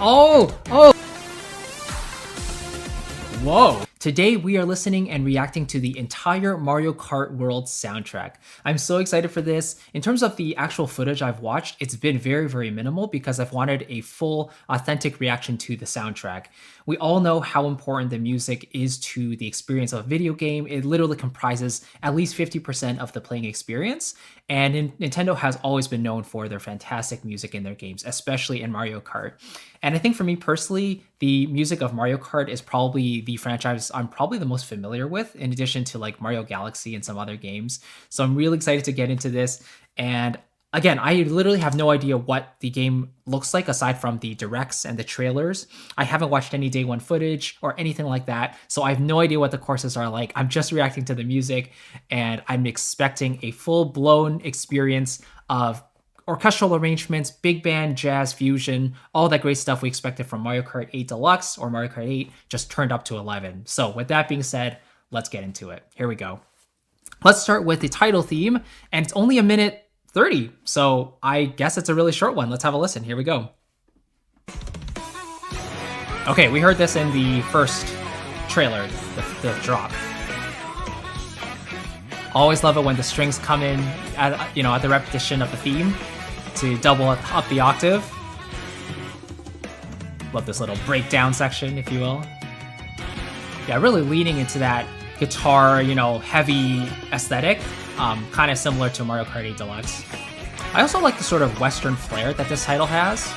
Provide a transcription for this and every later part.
Oh! Oh! Whoa! Today we are listening and reacting to the entire Mario Kart World soundtrack. I'm so excited for this. In terms of the actual footage I've watched, it's been very, very minimal because I've wanted a full, authentic reaction to the soundtrack. We all know how important the music is to the experience of a video game. It literally comprises at least 50% of the playing experience. And Nintendo has always been known for their fantastic music in their games, especially in Mario Kart. And I think for me personally, the music of Mario Kart is probably the franchise I'm probably the most familiar with, in addition to like Mario Galaxy and some other games. So I'm really excited to get into this. And again, I literally have no idea what the game looks like aside from the directs and the trailers. I haven't watched any day one footage or anything like that, so I have no idea what the courses are like. I'm just reacting to the music, and I'm expecting a full-blown experience of orchestral arrangements, big band, jazz, fusion, all that great stuff we expected from Mario Kart 8 Deluxe or Mario Kart 8 just turned up to 11. So with that being said, let's get into it. Here we go. Let's start with the title theme, and it's only a minute 30, so I guess it's a really short one. Let's have a listen. Here we go. Okay, we heard this in the first trailer, the drop. Always love it when the strings come in at the repetition of the theme to double up the octave. Love this little breakdown section, if you will. Yeah, really leaning into that guitar, heavy aesthetic, kind of similar to Mario Kart 8 Deluxe. I also like the sort of Western flair that this title has.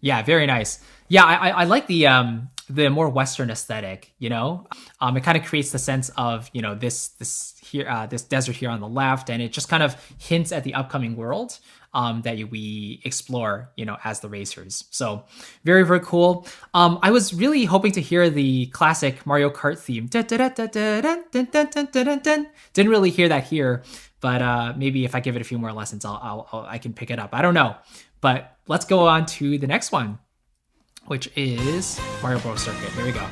Yeah, very nice. Yeah, I like the more Western aesthetic, it kind of creates the sense of, this desert here on the left, and it just kind of hints at the upcoming world that we explore, as the racers. So very, very cool. I was really hoping to hear the classic Mario Kart theme. Didn't really hear that here, but maybe if I give it a few more lessons, I can pick it up. I don't know, but let's go on to the next one, which is Mario Bros. Circuit. Here we go.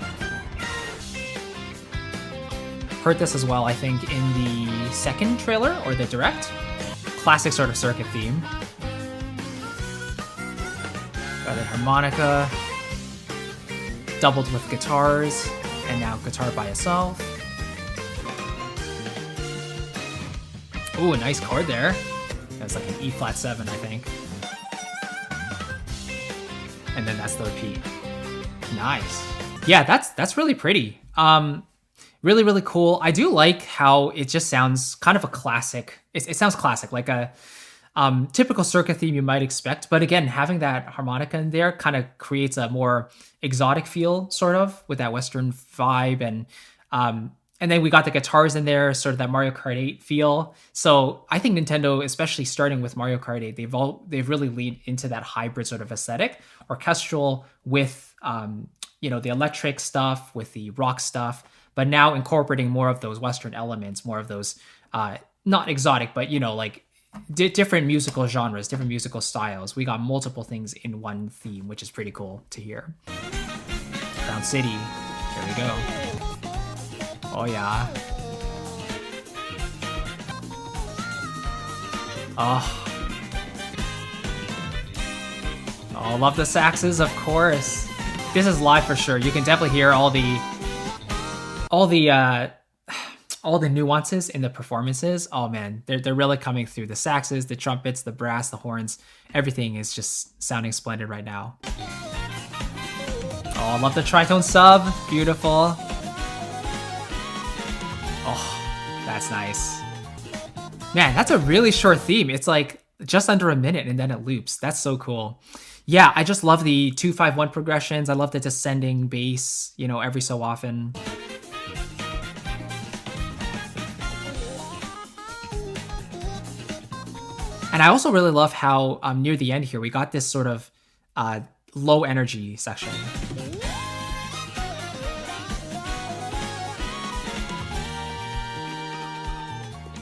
Heard this as well, I think, in the second trailer or the direct. Classic sort of circuit theme. Got a harmonica, doubled with guitars, and now guitar by itself. Ooh, a nice chord there. That's like an E flat 7, I think. And then that's the repeat. Nice. Yeah, that's really pretty. Really, really cool. I do like how it just sounds kind of a classic. It sounds classic, like a typical circuit theme you might expect. But again, having that harmonica in there kind of creates a more exotic feel, sort of, with that Western vibe. And then we got the guitars in there, sort of that Mario Kart 8 feel. So I think Nintendo, especially starting with Mario Kart 8, they've really leaned into that hybrid sort of aesthetic, orchestral with the electric stuff, with the rock stuff, but now incorporating more of those Western elements, more of those not exotic, but like different musical genres, different musical styles. We got multiple things in one theme, which is pretty cool to hear. Crown City, here we go. Oh yeah. Oh, love the saxes, of course. This is live for sure. You can definitely hear all the nuances in the performances. Oh man, they're really coming through. The saxes, the trumpets, the brass, the horns, everything is just sounding splendid right now. Oh, I love the tritone sub. Beautiful. Oh, that's nice. Man, that's a really short theme. It's like just under a minute and then it loops. That's so cool. Yeah, I just love the 2-5-1 progressions. I love the descending bass, every so often. And I also really love how near the end here, we got this sort of low energy section.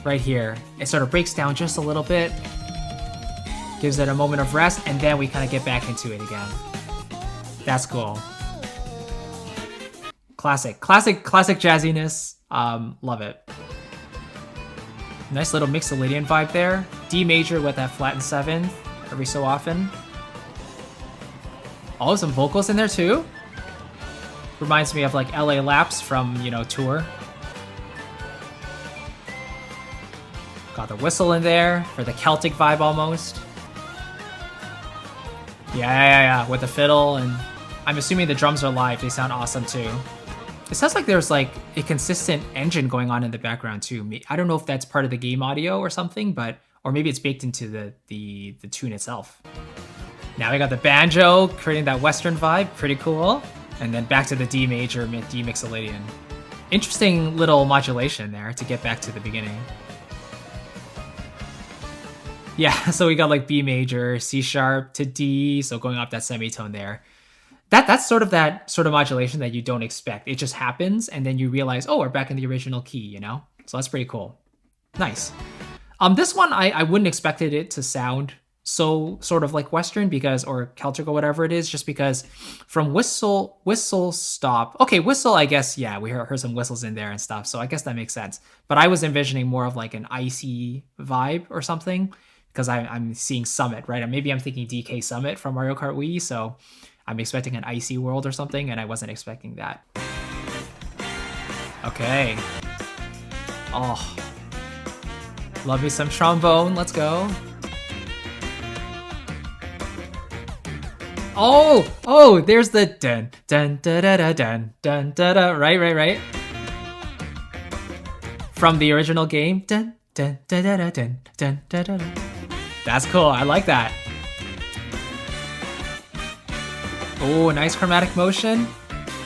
Right here, it sort of breaks down just a little bit, gives it a moment of rest, and then we kind of get back into it again. That's cool. Classic jazziness. Love it. Nice little Mixolydian vibe there. D major with that flattened seventh. every so often. Oh, some vocals in there too. Reminds me of like LA Laps from, you know, Tour. Got the whistle in there for the Celtic vibe almost. Yeah, with the fiddle, and I'm assuming the drums are live. They sound awesome too. It sounds like there's like a consistent engine going on in the background too. I don't know if that's part of the game audio or something, but or maybe it's baked into the tune itself. Now we got the banjo creating that Western vibe, pretty cool. And then back to the D major, D mixolydian. Interesting little modulation there to get back to the beginning. Yeah, so we got like B major, C sharp to D, so going up that semitone there. That's sort of that sort of modulation that you don't expect. It just happens, and then you realize, oh, we're back in the original key, you know? So that's pretty cool. Nice. This one, I wouldn't expected it to sound so sort of like Western because, or Celtic or whatever it is, just because from whistle stop. Okay, whistle, I guess, yeah, we heard some whistles in there and stuff, so I guess that makes sense. But I was envisioning more of like an icy vibe or something, because I'm seeing Summit, right? And maybe I'm thinking DK Summit from Mario Kart Wii, so I'm expecting an icy world or something, and I wasn't expecting that. Okay. Oh. Love me some trombone, let's go. Oh, there's the dun dun da da da dun dun da da, right. From the original game, dun dun da da da dun dun da da da. That's cool, I like that. Oh, nice chromatic motion.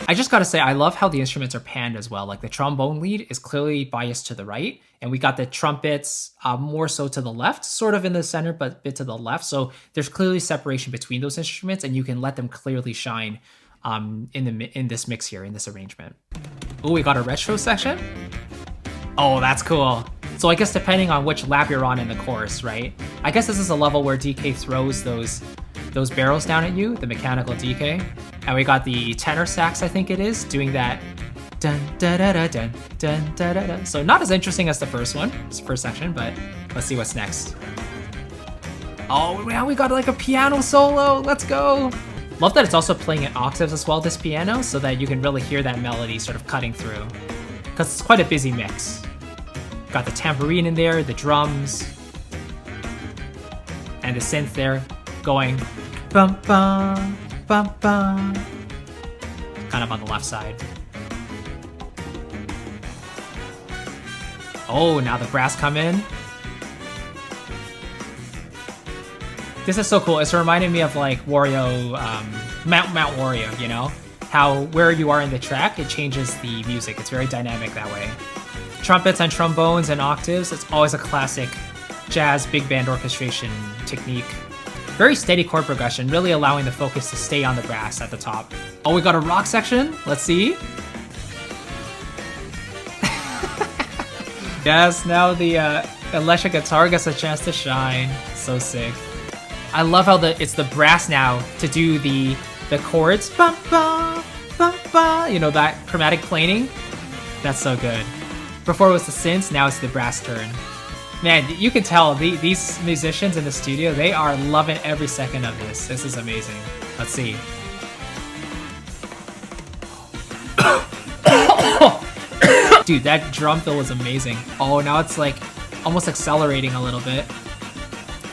I just gotta say, I love how the instruments are panned as well. Like the trombone lead is clearly biased to the right, and we got the trumpets more so to the left, sort of in the center, but a bit to the left. So there's clearly separation between those instruments, and you can let them clearly shine in this mix here, in this arrangement. Oh, we got a retro section. Oh, that's cool. So I guess depending on which lap you're on in the course, right? I guess this is a level where DK throws those barrels down at you, the mechanical DK. And we got the tenor sax, I think it is, doing that dun da da da dun dun da da da. So not as interesting as the first one, first section, but let's see what's next. Oh, now we got like a piano solo. Let's go. Love that it's also playing in octaves as well, this piano, so that you can really hear that melody sort of cutting through. Because it's quite a busy mix. Got the tambourine in there, the drums, and the synth there going bum bum bum bum. Kind of on the left side. Oh, now the brass come in. This is so cool. It's reminding me of like Wario, Mount Wario, you know? How where you are in the track, it changes the music. It's very dynamic that way. Trumpets and trombones and octaves, it's always a classic jazz big band orchestration technique. Very steady chord progression, really allowing the focus to stay on the brass at the top. Oh, we got a rock section. Let's see. Yes, now the electric guitar gets a chance to shine. So sick. I love how it's the brass now to do the chords. Ba, ba, ba, ba, you know, that chromatic planing. That's so good. Before it was the synths, now it's the brass turn. Man, you can tell these musicians in the studio, they are loving every second of this. This is amazing. Let's see. Dude, that drum fill was amazing. Oh, now it's like almost accelerating a little bit.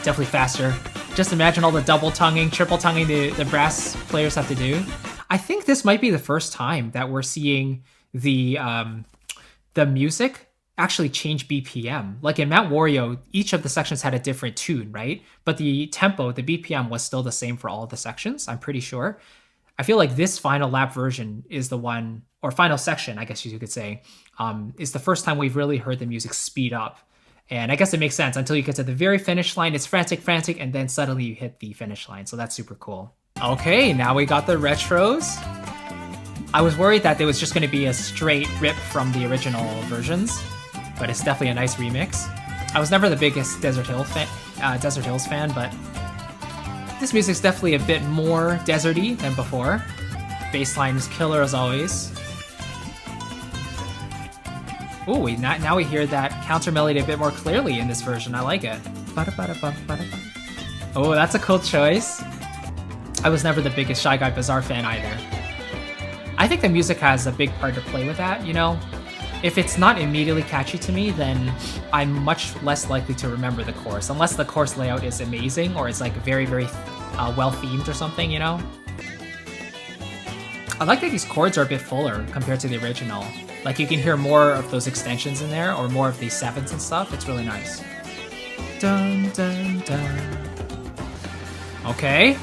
Definitely faster. Just imagine all the double tonguing, triple tonguing the brass players have to do. I think this might be the first time that we're seeing the music actually change BPM. Like in Mount Wario, each of the sections had a different tune, right? But the tempo, the BPM was still the same for all of the sections, I'm pretty sure. I feel like this final lap version is the one, or final section, I guess you could say, is the first time we've really heard the music speed up. And I guess it makes sense until you get to the very finish line, it's frantic, and then suddenly you hit the finish line. So that's super cool. Okay, now we got the retros. I was worried that there was just going to be a straight rip from the original versions, but it's definitely a nice remix. I was never the biggest Desert Hills fan, but this music's definitely a bit more deserty than before. Bassline is killer as always. Ooh, now we hear that counter melody a bit more clearly in this version. I like it. Oh, that's a cool choice. I was never the biggest Shy Guy Bazaar fan either. I think the music has a big part to play with that, you know? If it's not immediately catchy to me, then I'm much less likely to remember the course, unless the course layout is amazing or it's like very, very well-themed or something, you know? I like that these chords are a bit fuller compared to the original. Like you can hear more of those extensions in there or more of these sevens and stuff. It's really nice. Dun, dun, dun. Okay.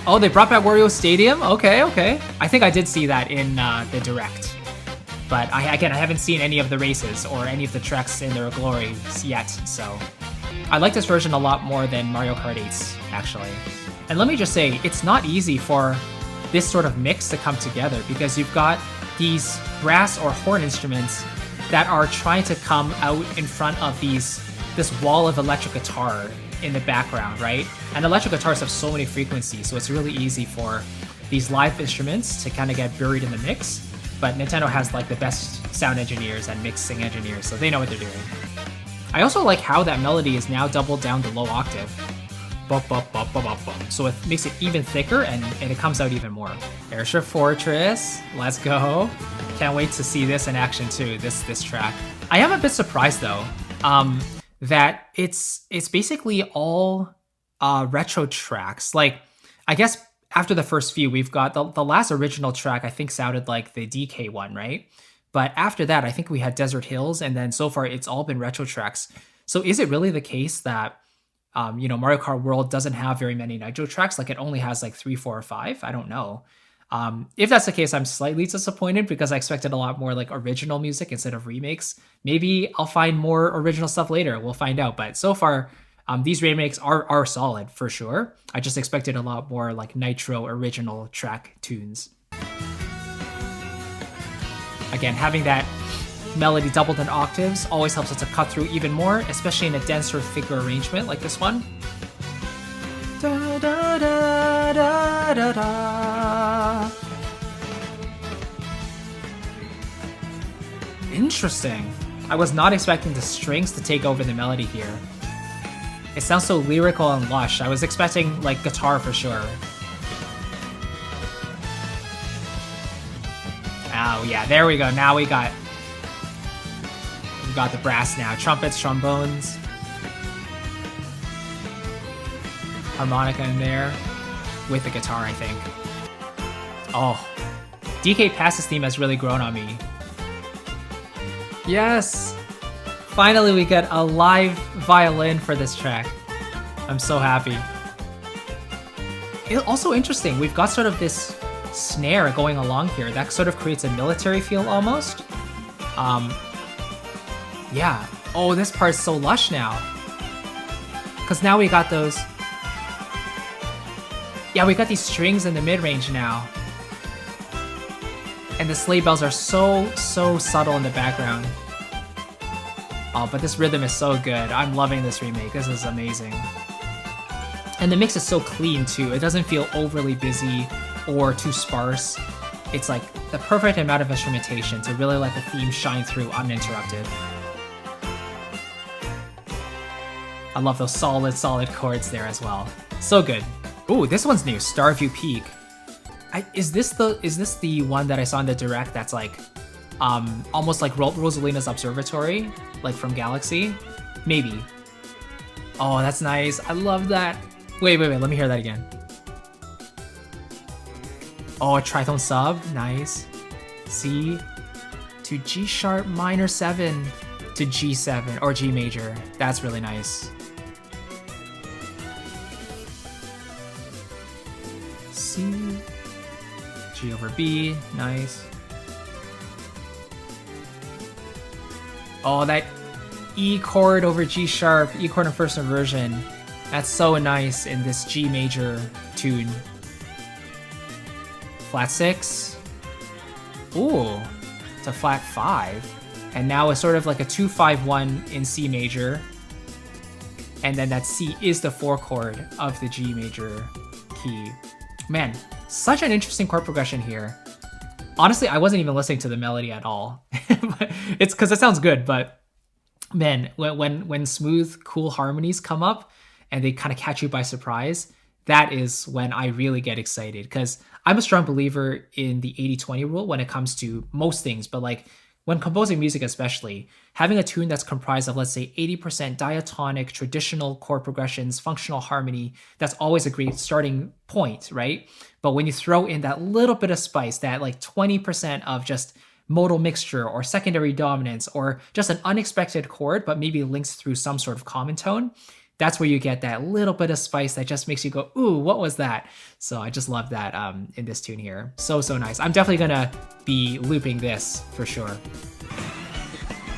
Oh, they brought back Wario Stadium? Okay, okay. I think I did see that in the Direct. But I haven't seen any of the races or any of the tracks in their glory yet, so... I like this version a lot more than Mario Kart 8's, actually. And let me just say, it's not easy for this sort of mix to come together because you've got these brass or horn instruments that are trying to come out in front of this wall of electric guitar in the background, right? And electric guitars have so many frequencies, so it's really easy for these live instruments to kind of get buried in the mix. But Nintendo has like the best sound engineers and mixing engineers, so they know what they're doing. I also like how that melody is now doubled down to low octave. So it makes it even thicker and it comes out even more. Airship Fortress, let's go. Can't wait to see this in action too, this track. I am a bit surprised though, that it's basically all retro tracks. Like, I guess after the first few, we've got the last original track, I think sounded like the DK one, right? But after that, I think we had Desert Hills, and then so far it's all been retro tracks. So is it really the case that, Mario Kart World doesn't have very many Nitro tracks? Like it only has like 3, 4, or 5? I don't know. If that's the case, I'm slightly disappointed because I expected a lot more like original music instead of remakes. Maybe I'll find more original stuff later. We'll find out. But so far, these remakes are solid for sure. I just expected a lot more like Nitro original track tunes. Again, having that melody doubled in octaves always helps it to cut through even more, especially in a denser, thicker arrangement like this one. Da, da, da, da, da, da. Interesting. I was not expecting the strings to take over the melody here. It sounds so lyrical and lush. I was expecting like guitar for sure. Oh yeah, there we go. Now we got the brass now. Trumpets, trombones, harmonica in there with the guitar, I think. Oh, DK Pass's theme has really grown on me. Yes! Finally we get a live violin for this track. I'm so happy. It's also interesting, we've got sort of this snare going along here that sort of creates a military feel almost. Yeah. Oh, this part's so lush now. Because now we got those... Yeah, we got these strings in the mid-range now. And the sleigh bells are so subtle in the background. Oh, but this rhythm is so good. I'm loving this remake. This is amazing. And the mix is so clean too. It doesn't feel overly busy or too sparse. It's like the perfect amount of instrumentation to really let the theme shine through uninterrupted. I love those solid chords there as well. So good. Ooh, this one's new, Starview Peak. Is this the one that I saw in the Direct that's like almost like Rosalina's Observatory, like from Galaxy? Maybe. Oh, that's nice. I love that. Wait, let me hear that again. Oh, a tritone sub, nice. C to G sharp minor 7 to G7 or G major. That's really nice. C, G over B, nice. Oh, that E chord over G sharp, E chord in first inversion. That's so nice in this G major tune. Flat 6. Ooh, it's a flat 5. And now it's sort of like a 2-5-1 in C major. And then that C is the 4 chord of the G major key. Man, such an interesting chord progression here. Honestly, I wasn't even listening to the melody at all. It's because it sounds good, but man, when smooth, cool harmonies come up and they kind of catch you by surprise, that is when I really get excited, because I'm a strong believer in the 80-20 rule when it comes to most things, but like when composing music especially, having a tune that's comprised of, let's say, 80% diatonic, traditional chord progressions, functional harmony, that's always a great starting point, right? But when you throw in that little bit of spice, that like 20% of just modal mixture or secondary dominance or just an unexpected chord, but maybe links through some sort of common tone, that's where you get that little bit of spice that just makes you go, ooh, what was that? So I just love that in this tune here. So nice. I'm definitely gonna be looping this for sure.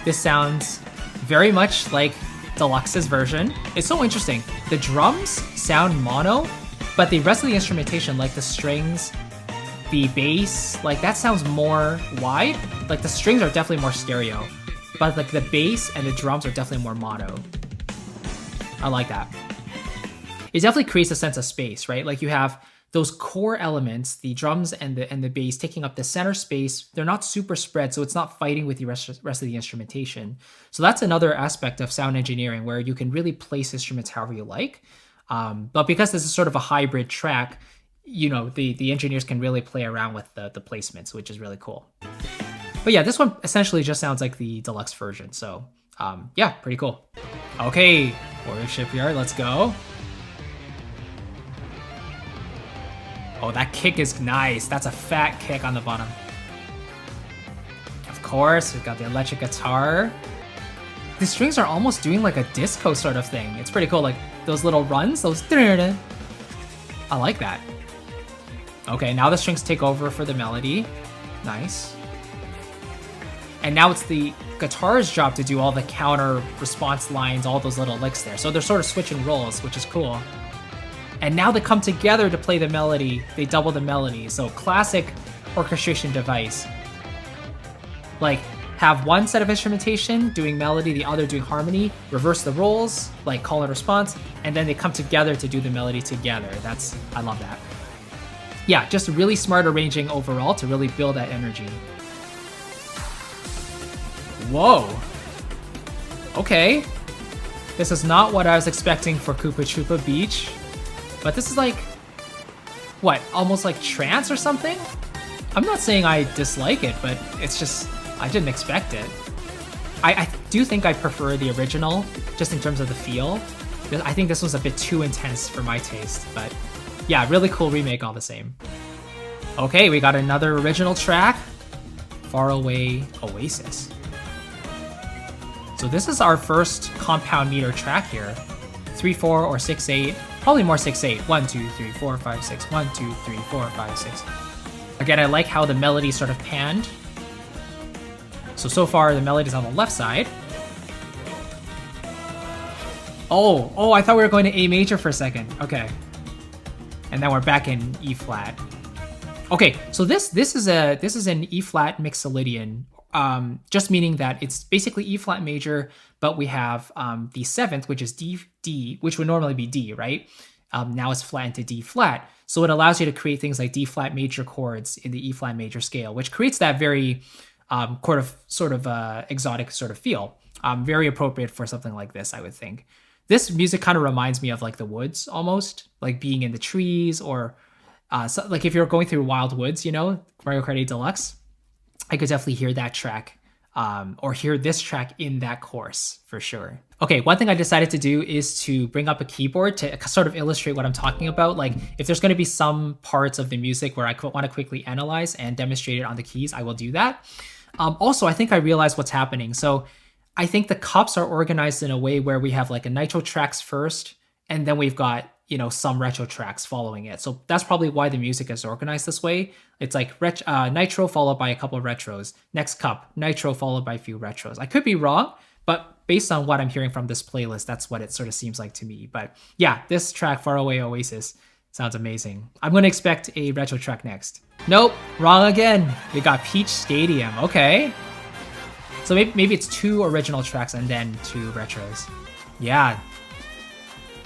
This sounds very much like Deluxe's version. It's so interesting. The drums sound mono, but the rest of the instrumentation, like the strings, the bass, like that sounds more wide. Like the strings are definitely more stereo, but like the bass and the drums are definitely more mono. I like that. It definitely creates a sense of space, right? Like you have those core elements, the drums and the bass taking up the center space. They're not super spread, so it's not fighting with the rest of the instrumentation. So that's another aspect of sound engineering where you can really place instruments however you like. But because this is sort of a hybrid track, you know, the engineers can really play around with the placements, which is really cool. But yeah, this one essentially just sounds like the deluxe version. So yeah, pretty cool. Okay, Wario Shipyard, let's go. Oh, that kick is nice. That's a fat kick on the bottom. Of course, we've got the electric guitar. The strings are almost doing like a disco sort of thing. It's pretty cool, like those little runs, those. I like that. Okay, now the strings take over for the melody. Nice. And now it's the guitar's job to do all the counter response lines, all those little licks there. So they're sort of switching roles, which is cool. And now they come together to play the melody. They double the melody. So classic orchestration device. Like have one set of instrumentation doing melody, the other doing harmony, reverse the roles, like call and response, and then they come together to do the melody together. I love that. Yeah, just really smart arranging overall to really build that energy. Whoa. Okay. This is not what I was expecting for Koopa Troopa Beach. But this is like, what, almost like trance or something? I'm not saying I dislike it, but it's just, I didn't expect it. I do think I prefer the original, just in terms of the feel. I think this was a bit too intense for my taste, but yeah, really cool remake all the same. Okay, we got another original track, Faraway Oasis. So this is our first compound meter track here. 3/4 or 6/8, probably more 6/8. 1, 2, 3, 4, 5, 6. 1, 2, 3, 4, 5, 6. Again, I like how the melody sort of panned. So far the melody's on the left side. Oh, I thought we were going to A major for a second. Okay. And then we're back in E flat. Okay, so this is an E flat mixolydian. Just meaning that it's basically E flat major, but we have the seventh, which is D, which would normally be D, right? Now it's flat into D flat. So it allows you to create things like D flat major chords in the E flat major scale, which creates that very sort of exotic sort of feel. Very appropriate for something like this, I would think. This music kind of reminds me of like the woods almost, like being in the trees, or like if you're going through wild woods, you know, Mario Kart 8 Deluxe. I could definitely hear that track or hear this track in that course for sure. Okay, one thing I decided to do is to bring up a keyboard to sort of illustrate what I'm talking about. Like if there's going to be some parts of the music where I want to quickly analyze and demonstrate it on the keys, I will do that. Also, I think I realized what's happening. So I think the cups are organized in a way where we have like a nitro tracks first, and then we've got, you know, some retro tracks following it. So that's probably why the music is organized this way. It's like nitro followed by a couple of retros. Next cup, nitro followed by a few retros. I could be wrong, but based on what I'm hearing from this playlist, that's what it sort of seems like to me. But yeah, this track, Faraway Oasis, sounds amazing. I'm going to expect a retro track next. Nope, wrong again. We got Peach Stadium. Okay. So maybe it's 2 original tracks and then 2 retros. Yeah.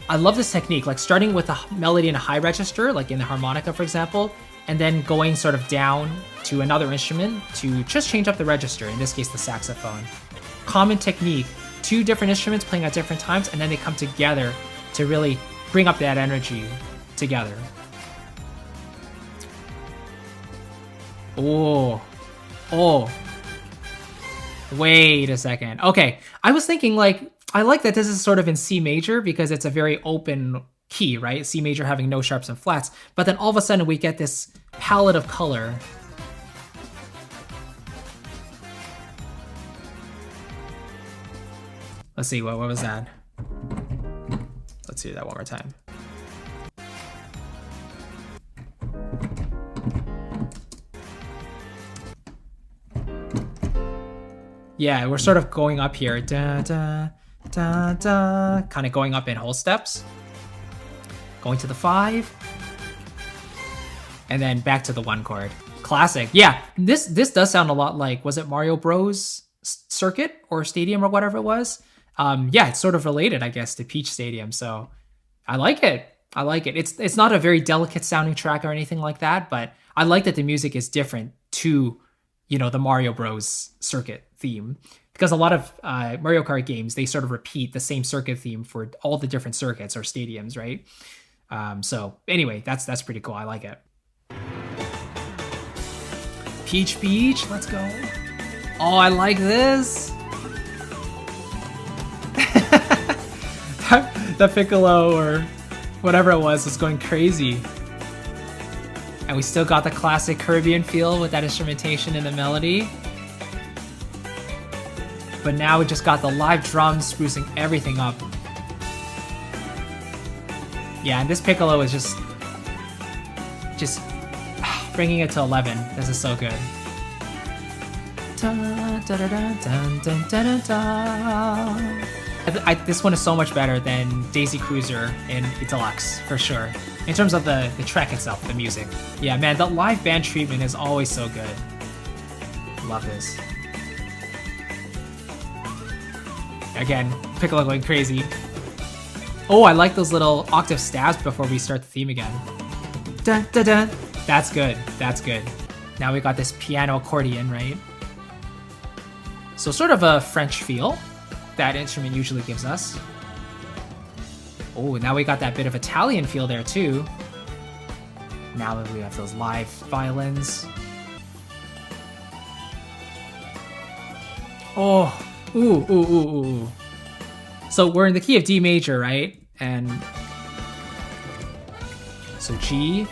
I love this technique, like starting with a melody in a high register, like in the harmonica, for example, and then going sort of down to another instrument to just change up the register, in this case, the saxophone. Common technique, 2 different instruments playing at different times, and then they come together to really bring up that energy together. Oh. Wait a second. Okay, I was thinking like, I like that this is sort of in C major because it's a very open key, right? C major having no sharps and flats, but then all of a sudden we get this palette of color. Let's see, what was that? Let's do that one more time. Yeah, we're sort of going up here. Da, da, da, da. Kind of going up in whole steps. Going to the 5. And then back to the 1 chord. Classic. Yeah, this does sound a lot like, was it Mario Bros. Circuit or Stadium or whatever it was? Yeah, it's sort of related, I guess, to Peach Stadium. So I like it. I like it. It's not a very delicate sounding track or anything like that, but I like that the music is different to, you know, the Mario Bros. Circuit theme, because a lot of Mario Kart games, they sort of repeat the same circuit theme for all the different circuits or stadiums, right? So anyway, that's pretty cool. I like it. Peach Beach, let's go. Oh, I like this. The piccolo or whatever it was going crazy. And we still got the classic Caribbean feel with that instrumentation and the melody. But now we just got the live drums sprucing everything up. Yeah, and this piccolo is just bringing it to 11. This is so good. This one is so much better than Daisy Cruiser in Deluxe, for sure. In terms of the track itself, the music. Yeah, man, the live band treatment is always so good. Love this. Again, Piccolo going crazy. Oh, I like those little octave stabs before we start the theme again. Dun, dun, dun. That's good. That's good. Now we got this piano accordion, right? So sort of a French feel that instrument usually gives us. Oh, now we got that bit of Italian feel there too. Now that we have those live violins. Oh, ooh. So we're in the key of D major, right? And so G.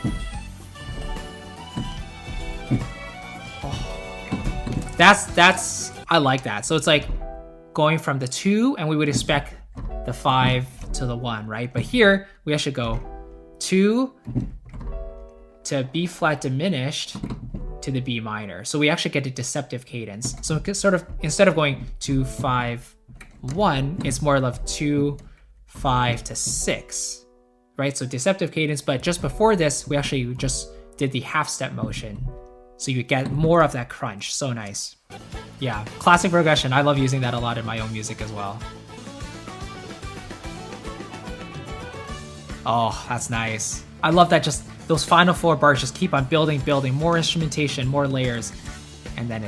Oh. That's I like that. So it's like going from the 2, and we would expect the 5 to the 1, right? But here we actually go 2 to B flat diminished to the B minor. So we actually get a deceptive cadence. So it's sort of, instead of going 2, 5, 1, it's more of 2, 5 to 6, right? So deceptive cadence, but just before this, we actually just did the half step motion. So you get more of that crunch. So nice. Yeah, classic progression. I love using that a lot in my own music as well. Oh, that's nice. I love that just those final 4 bars just keep on building, more instrumentation, more layers. And then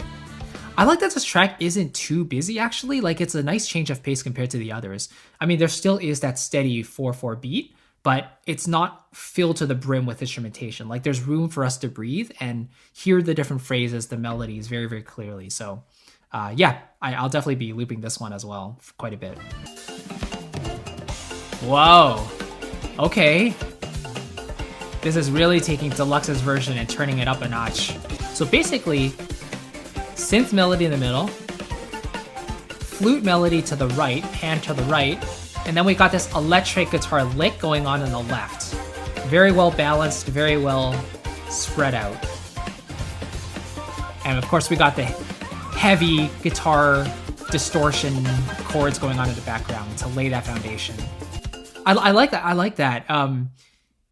I like that this track isn't too busy actually. Like it's a nice change of pace compared to the others. I mean, there still is that steady 4/4 beat, but it's not filled to the brim with instrumentation. Like there's room for us to breathe and hear the different phrases, the melodies very, very clearly. So yeah, I'll definitely be looping this one as well for quite a bit. Whoa, okay. This is really taking Deluxe's version and turning it up a notch. So basically, synth melody in the middle, flute melody to the right, pan to the right, and then we got this electric guitar lick going on the left. Very well balanced, very well spread out. And of course we got the heavy guitar distortion chords going on in the background to lay that foundation. I like that. I like that.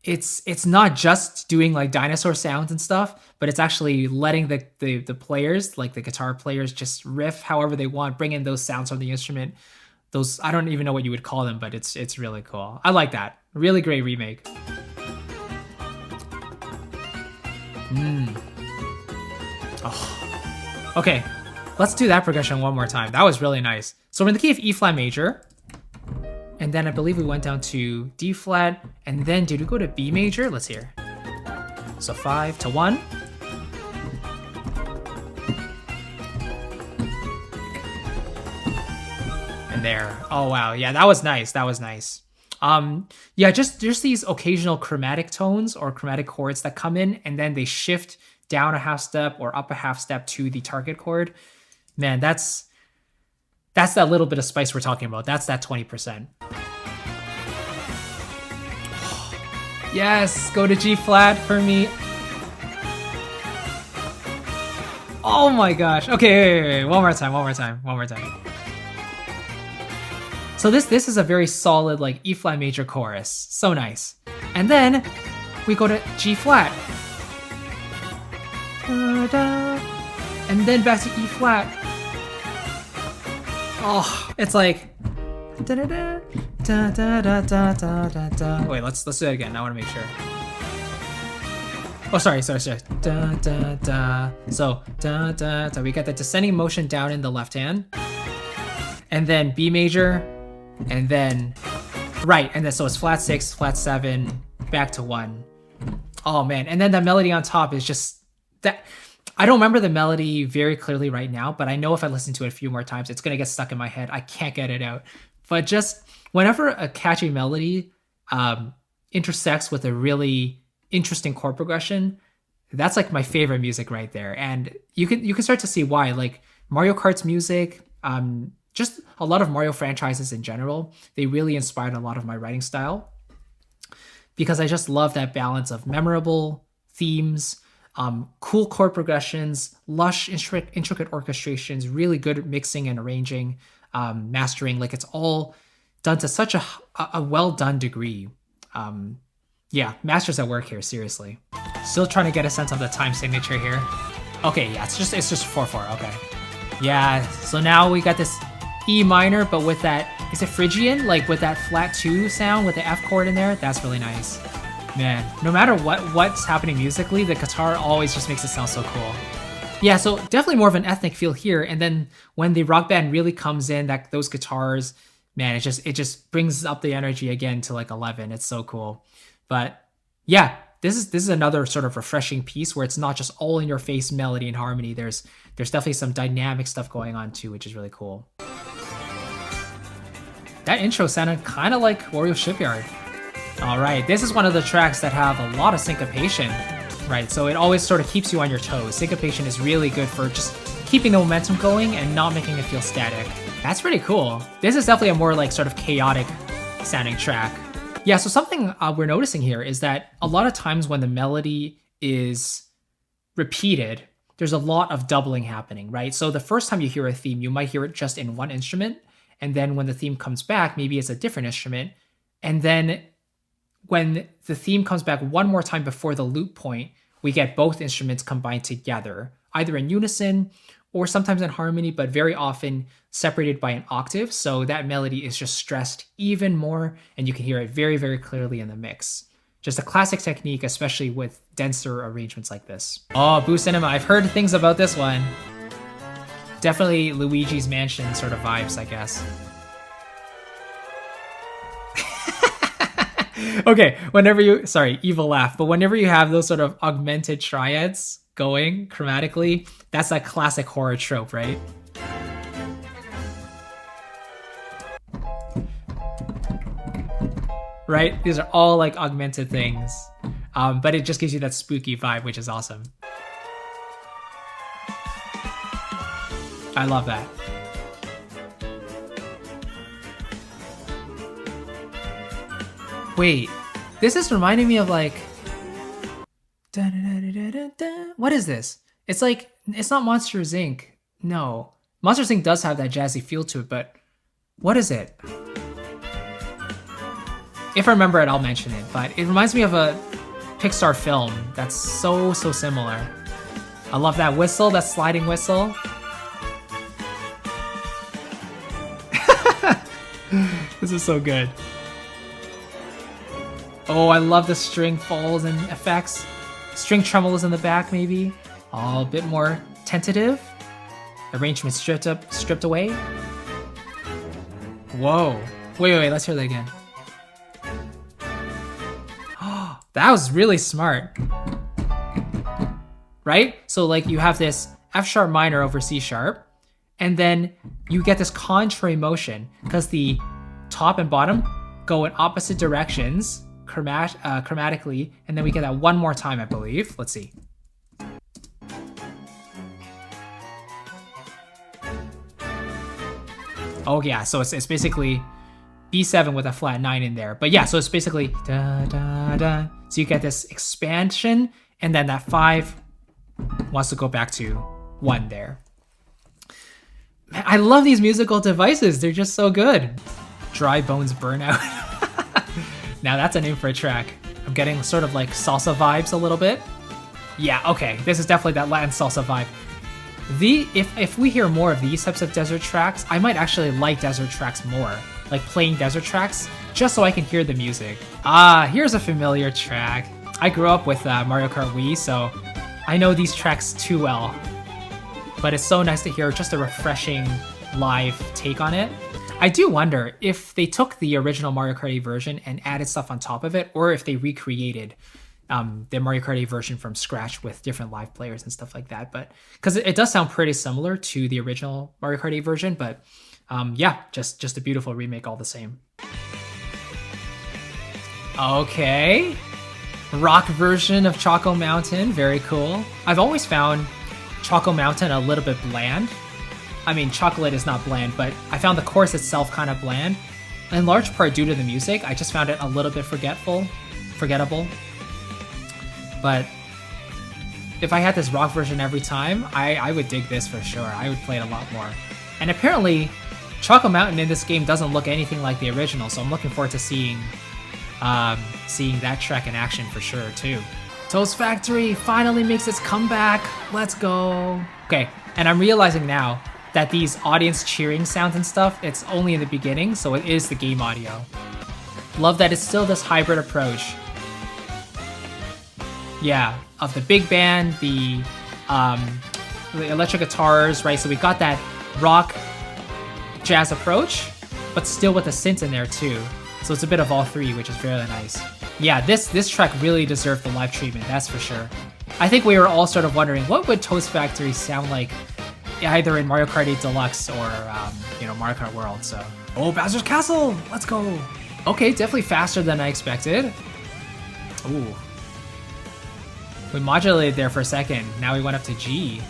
It's not just doing like dinosaur sounds and stuff, but it's actually letting the players, like the guitar players, just riff however they want, bring in those sounds from the instrument. Those, I don't even know what you would call them, but it's really cool. I like that. Really great remake. Oh. Okay, let's do that progression one more time. That was really nice. So we're in the key of E flat major. And and then I believe we went down to D flat, and then did we go to B major? Let's hear. So 5 to 1. And there. Oh wow, yeah, that was nice. That was nice. Yeah, just these occasional chromatic tones or chromatic chords that come in, and then they shift down a half step or up a half step to the target chord. Man, that's that little bit of spice we're talking about. That's that 20%. Yes, go to G flat for me. Oh my gosh. Okay, wait. One more time. So this is a very solid like E flat major chorus. So nice. And then we go to G flat. And then back to E flat. Oh, it's like wait, let's do it again. I want to make sure. Oh, sorry. So we got the descending motion down in the left hand, and then B major, and then right, and then so it's flat 6, flat 7, back to 1. Oh man, and then the melody on top is just that. I don't remember the melody very clearly right now, but I know if I listen to it a few more times, it's gonna get stuck in my head. I can't get it out. But just whenever a catchy melody intersects with a really interesting chord progression, that's like my favorite music right there. And you can start to see why. Like Mario Kart's music, just a lot of Mario franchises in general, they really inspired a lot of my writing style, because I just love that balance of memorable themes, cool chord progressions, lush intricate orchestrations, really good mixing and arranging, mastering. Like it's all done to such a well done degree. Yeah, masters at work here, seriously. Still trying to get a sense of the time signature here. Okay, yeah, it's just 4/4. Okay, yeah. So now we got this E minor, but with that, is it Phrygian? Like with that flat 2 sound with the F chord in there. That's really nice. Man, no matter what's happening musically, the guitar always just makes it sound so cool. Yeah, so definitely more of an ethnic feel here. And then when the rock band really comes in, those guitars, man, it just brings up the energy again to like 11. It's so cool. But yeah, this is another sort of refreshing piece where it's not just all in your face melody and harmony. There's definitely some dynamic stuff going on too, which is really cool. That intro sounded kind of like Wario Shipyard. All right, this is one of the tracks that have a lot of syncopation, right? So it always sort of keeps you on your toes. Syncopation is really good for just keeping the momentum going and not making it feel static. That's pretty cool. This is definitely a more like sort of chaotic sounding track. Yeah, so something we're noticing here is that a lot of times when the melody is repeated, there's a lot of doubling happening, right? So the first time you hear a theme, you might hear it just in one instrument. And then when the theme comes back, maybe it's a different instrument. And then when the theme comes back one more time before the loop point, we get both instruments combined together, either in unison or sometimes in harmony, but very often separated by an octave. So that melody is just stressed even more, and you can hear it very, very clearly in the mix. Just a classic technique, especially with denser arrangements like this. Oh, Boo Cinema, I've heard things about this one. Definitely Luigi's Mansion sort of vibes, I guess. Okay, evil laugh, but whenever you have those sort of augmented triads going chromatically, that's that classic horror trope, right? Right? These are all like augmented things, but it just gives you that spooky vibe, which is awesome. I love that. Wait, this is reminding me of like... What is this? It's like, it's not Monsters Inc. No. Monsters Inc. does have that jazzy feel to it, but what is it? If I remember it, I'll mention it, but it reminds me of a Pixar film that's so similar. I love that whistle, that sliding whistle. This is so good. Oh, I love the string falls and effects. String tremolos in the back, maybe. Oh, a bit more tentative. Arrangement stripped away. Whoa. Wait, let's hear that again. That was really smart. Right? So like you have this F sharp minor over C sharp, and then you get this contrary motion because the top and bottom go in opposite directions chromatically, and then we get that one more time, I believe. Let's see. Oh yeah, so it's basically B7 with a flat 9 in there. But yeah, so it's basically da da da. So you get this expansion, and then that 5 wants to go back to 1 there. Man, I love these musical devices. They're just so good. Dry Bones Burnout. Now that's a name for a track. I'm getting sort of like salsa vibes a little bit. Yeah, okay, this is definitely that Latin salsa vibe. If we hear more of these types of desert tracks, I might actually like desert tracks more. Like playing desert tracks, just so I can hear the music. Ah, here's a familiar track. I grew up with Mario Kart Wii, so I know these tracks too well. But it's so nice to hear just a refreshing live take on it. I do wonder if they took the original Mario Kart 8 version and added stuff on top of it, or if they recreated the Mario Kart 8 version from scratch with different live players and stuff like that. But because it does sound pretty similar to the original Mario Kart 8 version, but yeah, just a beautiful remake all the same. Okay, rock version of Choco Mountain, very cool. I've always found Choco Mountain a little bit bland. I mean, chocolate is not bland, but I found the course itself kind of bland. In large part due to the music, I just found it a little bit forgettable. But if I had this rock version every time, I would dig this for sure. I would play it a lot more. And apparently, Choco Mountain in this game doesn't look anything like the original, so I'm looking forward to seeing that track in action for sure too. Toast Factory finally makes its comeback. Let's go. Okay, and I'm realizing now that these audience cheering sounds and stuff, it's only in the beginning, so it is the game audio. Love that it's still this hybrid approach. Yeah, of the big band, the electric guitars, right? So we got that rock jazz approach, but still with the synth in there too. So it's a bit of all three, which is very nice. Yeah, this track really deserved the live treatment, that's for sure. I think we were all sort of wondering, what would Toast Factory sound like either in Mario Kart 8 Deluxe or Mario Kart World? So, oh, Bowser's Castle, let's go. Okay, definitely faster than I expected. Ooh, we modulated there for a second. Now we went up to G.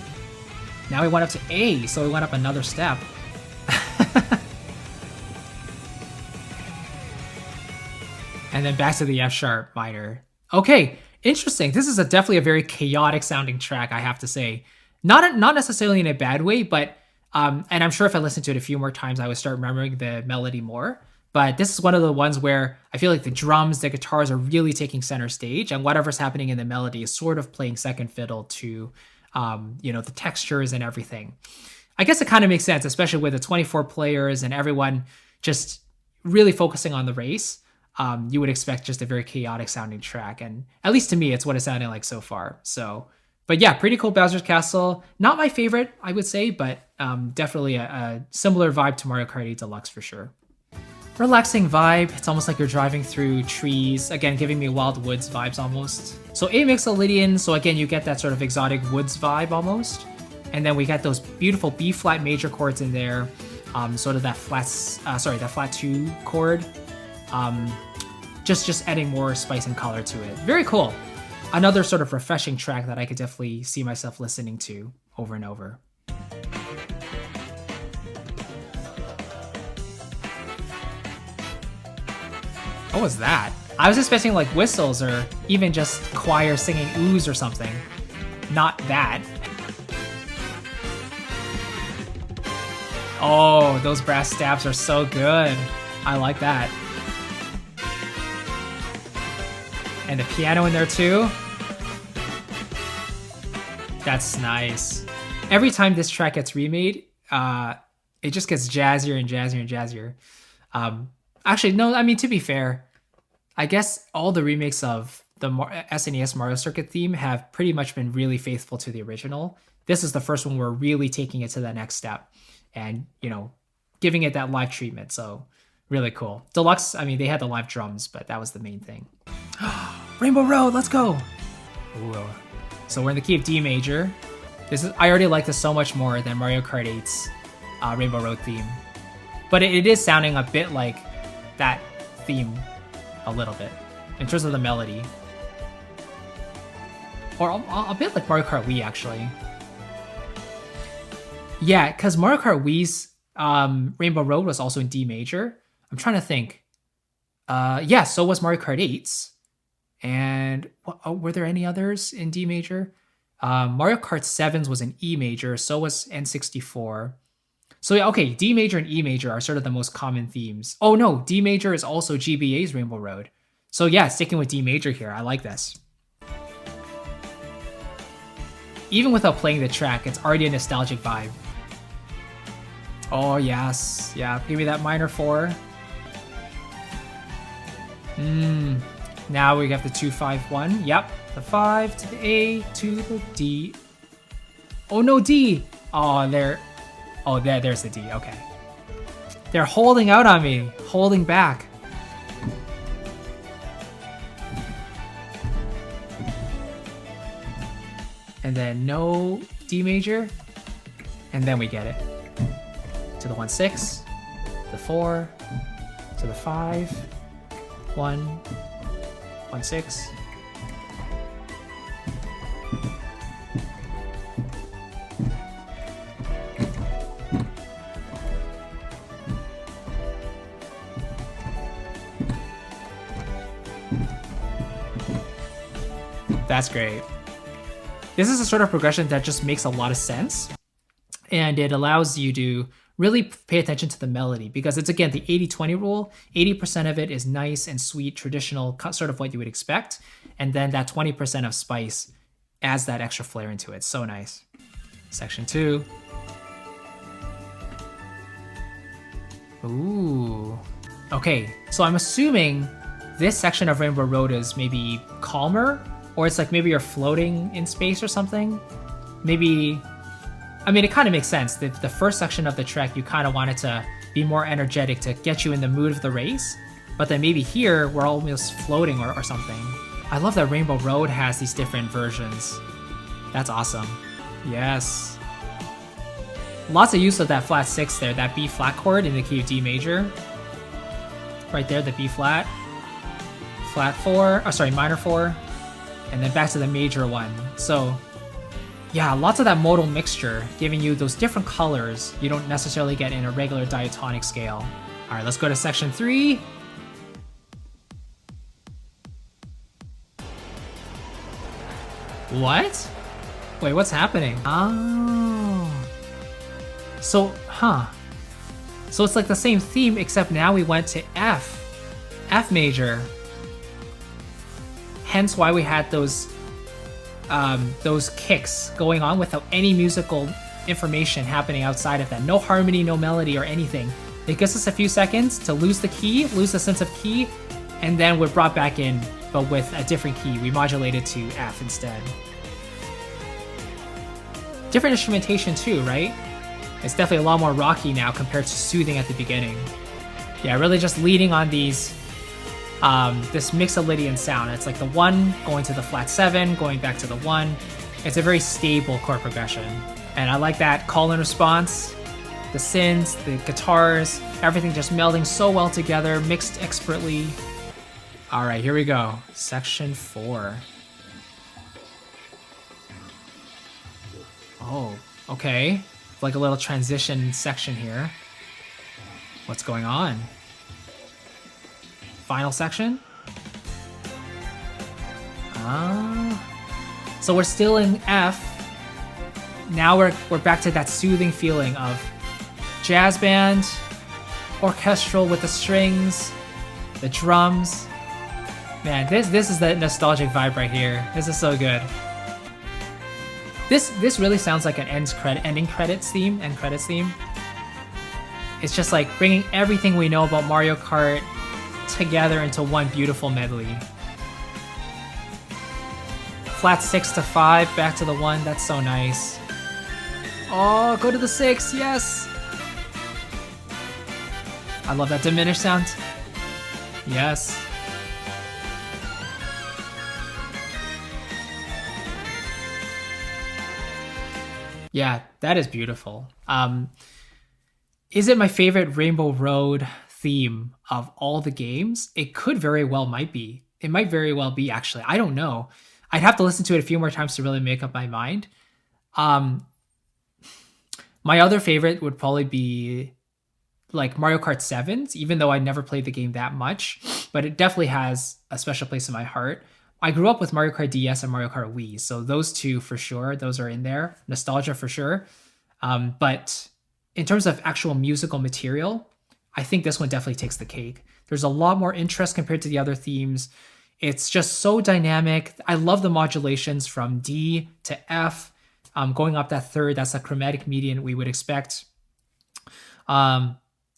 Now we went up to A, so we went up another step. And then back to the F sharp minor. Okay, interesting. This is definitely a very chaotic sounding track, I have to say. Not necessarily in a bad way, but and I'm sure if I listened to it a few more times, I would start remembering the melody more. But this is one of the ones where I feel like the drums, the guitars are really taking center stage, and whatever's happening in the melody is sort of playing second fiddle to, the textures and everything. I guess it kind of makes sense, especially with the 24 players and everyone just really focusing on the race. You would expect just a very chaotic sounding track, and at least to me, it's what it's sounding like so far. So, but yeah, pretty cool Bowser's Castle. Not my favorite, I would say, but definitely a similar vibe to Mario Kart 8 Deluxe for sure. Relaxing vibe. It's almost like you're driving through trees. Again, giving me Wild Woods vibes almost. So A Mixolydian, so again, you get that sort of exotic woods vibe almost. And then we got those beautiful B flat major chords in there. Sort of that flat 2 chord. Just adding more spice and color to it. Very cool. Another sort of refreshing track that I could definitely see myself listening to over and over. What was that? I was expecting like whistles or even just choir singing oohs or something. Not that. Oh, those brass stabs are so good. I like that. And the piano in there too. That's nice. Every time this track gets remade, it just gets jazzier and jazzier and jazzier. Actually, no, I mean, to be fair, I guess all the remakes of the SNES Mario Circuit theme have pretty much been really faithful to the original. This is the first one we're really taking it to the next step and, giving it that live treatment. So Really cool. Deluxe, I mean, they had the live drums, but that was the main thing. Rainbow Road, let's go! Ooh. So we're in the key of D major. I already like this so much more than Mario Kart 8's Rainbow Road theme. But it is sounding a bit like that theme a little bit in terms of the melody. Or a bit like Mario Kart Wii, actually. Yeah, because Mario Kart Wii's Rainbow Road was also in D major. I'm trying to think. Yeah, so was Mario Kart 8's. And were there any others in D major? Mario Kart 7's was in E major, so was N64. So yeah, okay, D major and E major are sort of the most common themes. Oh no, D major is also GBA's Rainbow Road. So yeah, sticking with D major here, I like this. Even without playing the track, it's already a nostalgic vibe. Oh yes, yeah, give me that minor 4. Now we have the 2-5-1. Yep, the 5 to the A to the D. Oh no, D! Oh, there's the D, okay. They're holding out on me, holding back. And then no D major, and then we get it. To the 1-6, the 4, to the 5, 1, 1-6. That's great. This is a sort of progression that just makes a lot of sense, and it allows you to really pay attention to the melody, because it's, again, the 80-20 rule. 80% of it is nice and sweet, traditional, sort of what you would expect, and then that 20% of spice adds that extra flair into it. So nice. Section 2. Ooh. Okay, so I'm assuming this section of Rainbow Road is maybe calmer, or it's like maybe you're floating in space or something. Maybe, I mean, it kind of makes sense. The first section of the track, you kind of want it to be more energetic to get you in the mood of the race. But then maybe here, we're almost floating or something. I love that Rainbow Road has these different versions. That's awesome. Yes. Lots of use of that flat 6 there, that B flat chord in the key of D major. Right there, the B flat. Flat 4, oh sorry, minor 4. And then back to the major 1. So yeah, lots of that modal mixture, giving you those different colors you don't necessarily get in a regular diatonic scale. All right, let's go to section 3. What? Wait, what's happening? Oh. So, So it's like the same theme, except now we went to F major. Hence why we had those kicks going on without any musical information happening outside of that. No harmony, no melody or anything. It gives us a few seconds to lose the key, lose the sense of key, and then we're brought back in, but with a different key. We modulated to F instead. Different instrumentation too, right? It's definitely a lot more rocky now compared to soothing at the beginning. Yeah, really just leading on these this Mixolydian sound. It's like the 1 going to the flat 7, going back to the 1. It's a very stable chord progression. And I like that call and response, the synths, the guitars, everything just melding so well together, mixed expertly. All right, here we go. Section 4. Oh, okay. Like a little transition section here. What's going on? Final section? So we're still in F. Now we're back to that soothing feeling of jazz band, orchestral with the strings, the drums. Man, this is the nostalgic vibe right here. This is so good. This really sounds like an end credits theme. It's just like bringing everything we know about Mario Kart together into one beautiful medley. Flat 6 to 5, back to the 1. That's so nice. Oh, go to the 6, yes. I love that diminished sound. Yes. Yeah, that is beautiful. Is it my favorite Rainbow Road theme of all the games? It could very well might be. It might very well be, actually. I don't know. I'd have to listen to it a few more times to really make up my mind. My other favorite would probably be like Mario Kart 7s, even though I never played the game that much, but it definitely has a special place in my heart. I grew up with Mario Kart DS and Mario Kart Wii, so those two for sure, those are in there. Nostalgia for sure. But in terms of actual musical material, I think this one definitely takes the cake. There's a lot more interest compared to the other themes. It's just so dynamic. I love the modulations from D to F, going up that third. That's a chromatic median we would expect.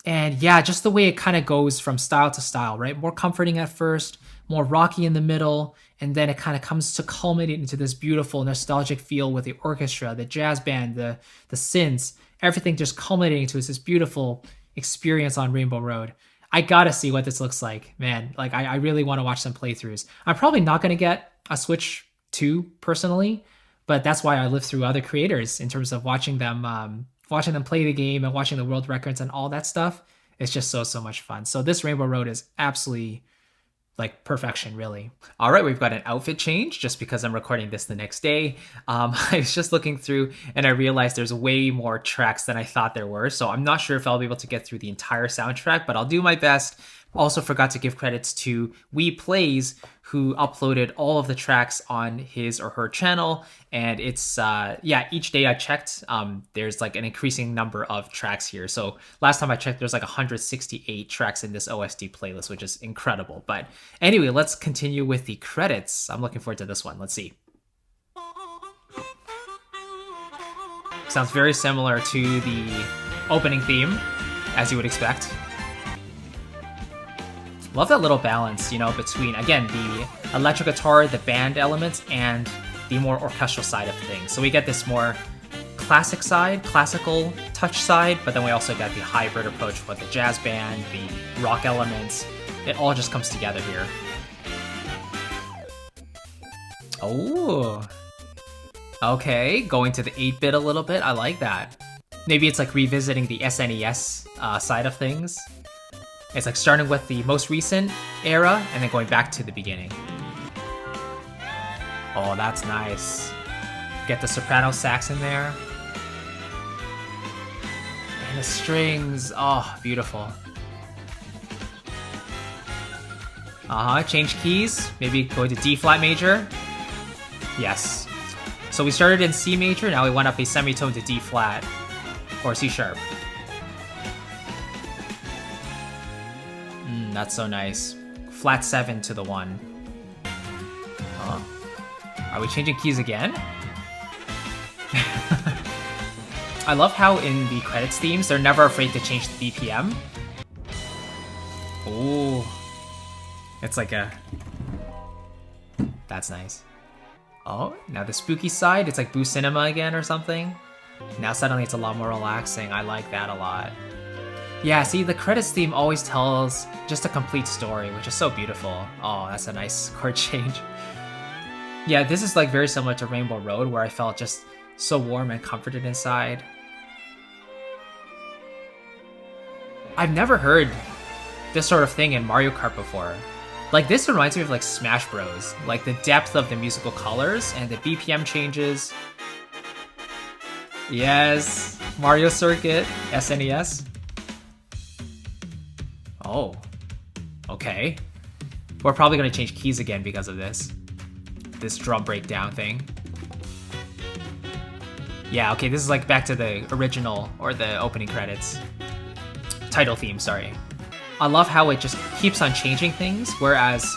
And yeah, just the way it kind of goes from style to style, right? More comforting at first, more rocky in the middle, and then it kind of comes to culminate into this beautiful nostalgic feel with the orchestra, the jazz band, the synths, everything just culminating into this beautiful experience on Rainbow Road. I gotta see what this looks like, man. Like I really want to watch some playthroughs. I'm probably not gonna get a Switch 2 personally, but that's why I live through other creators in terms of watching them play the game and watching the world records and all that stuff. It's just so much fun. So this Rainbow Road is absolutely like perfection, really. All right, we've got an outfit change just because I'm recording this the next day. I was just looking through and I realized there's way more tracks than I thought there were. So I'm not sure if I'll be able to get through the entire soundtrack, but I'll do my best. Also forgot to give credits to Wii Plays, who uploaded all of the tracks on his or her channel. And it's, each day I checked, there's like an increasing number of tracks here. So last time I checked, there's like 168 tracks in this OST playlist, which is incredible. But anyway, let's continue with the credits. I'm looking forward to this one. Let's see. Sounds very similar to the opening theme, as you would expect. Love that little balance, between, again, the electric guitar, the band elements, and the more orchestral side of things. So we get this more classical touch side, but then we also got the hybrid approach with the jazz band, the rock elements. It all just comes together here. Oh, okay, going to the 8-bit a little bit. I like that. Maybe it's like revisiting the SNES side of things. It's like starting with the most recent era and then going back to the beginning. Oh, that's nice. Get the soprano sax in there. And the strings. Oh, beautiful. Change keys. Maybe go to D flat major. Yes. So we started in C major, now we went up a semitone to D flat or C sharp. That's so nice. Flat 7 to the 1. Are we changing keys again? I love how in the credits themes, they're never afraid to change the BPM. Ooh. It's like a... That's nice. Oh, now the spooky side, it's like Boo Cinema again or something. Now suddenly it's a lot more relaxing. I like that a lot. Yeah, see, the credits theme always tells just a complete story, which is so beautiful. Oh, that's a nice chord change. Yeah, this is like very similar to Rainbow Road, where I felt just so warm and comforted inside. I've never heard this sort of thing in Mario Kart before. Like, this reminds me of like Smash Bros. Like the depth of the musical colors and the BPM changes. Yes, Mario Circuit, SNES. Oh, okay. We're probably gonna change keys again because of this drum breakdown thing. Yeah, okay, this is like back to the original, or the opening credits. Title theme, sorry. I love how it just keeps on changing things, whereas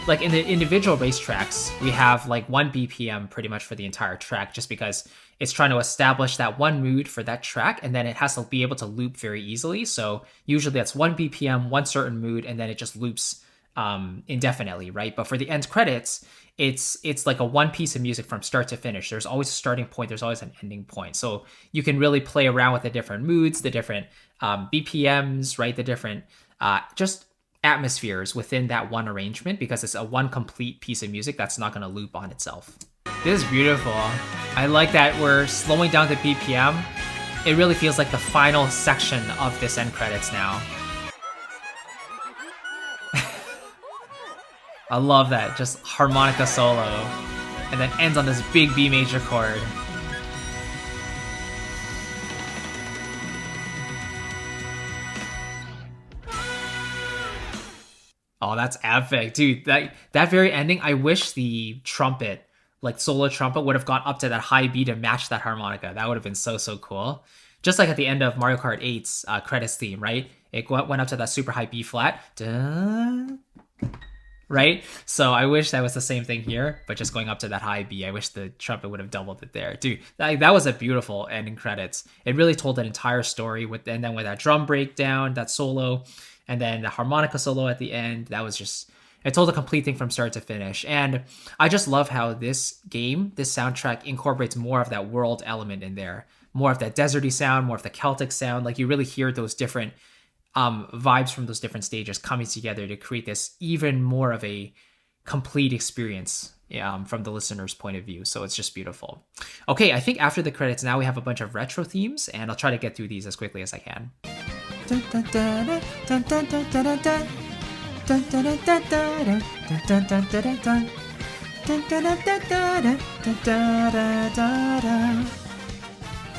like in the individual racetracks, we have like 1 BPM pretty much for the entire track, just because it's trying to establish that one mood for that track, and then it has to be able to loop very easily. So usually that's 1 BPM, one certain mood, and then it just loops indefinitely, right? But for the end credits, it's like a one piece of music from start to finish. There's always a starting point, there's always an ending point. So you can really play around with the different moods, the different BPMs, right? The different just atmospheres within that one arrangement, because it's a one complete piece of music that's not going to loop on itself. This is beautiful. I like that we're slowing down the BPM. It really feels like the final section of this end credits now. I love that, just harmonica solo, and then ends on this big B major chord. Oh, that's epic, dude. That very ending, I wish the trumpet, like solo trumpet, would have gone up to that high B to match that harmonica. That would have been so cool. Just like at the end of Mario Kart 8's credits theme, right? It went up to that super high B flat. Dun, right? So I wish that was the same thing here, but just going up to that high B. I wish the trumpet would have doubled it there. Dude, that was a beautiful ending credits. It really told an entire story, and then with that drum breakdown, that solo, and then the harmonica solo at the end. That was just, it told a complete thing from start to finish. And I just love how this game, this soundtrack, incorporates more of that world element in there. More of that deserty sound, more of the Celtic sound. Like you really hear those different vibes from those different stages coming together to create this even more of a complete experience from the listener's point of view. So it's just beautiful. Okay, I think after the credits, now we have a bunch of retro themes, and I'll try to get through these as quickly as I can.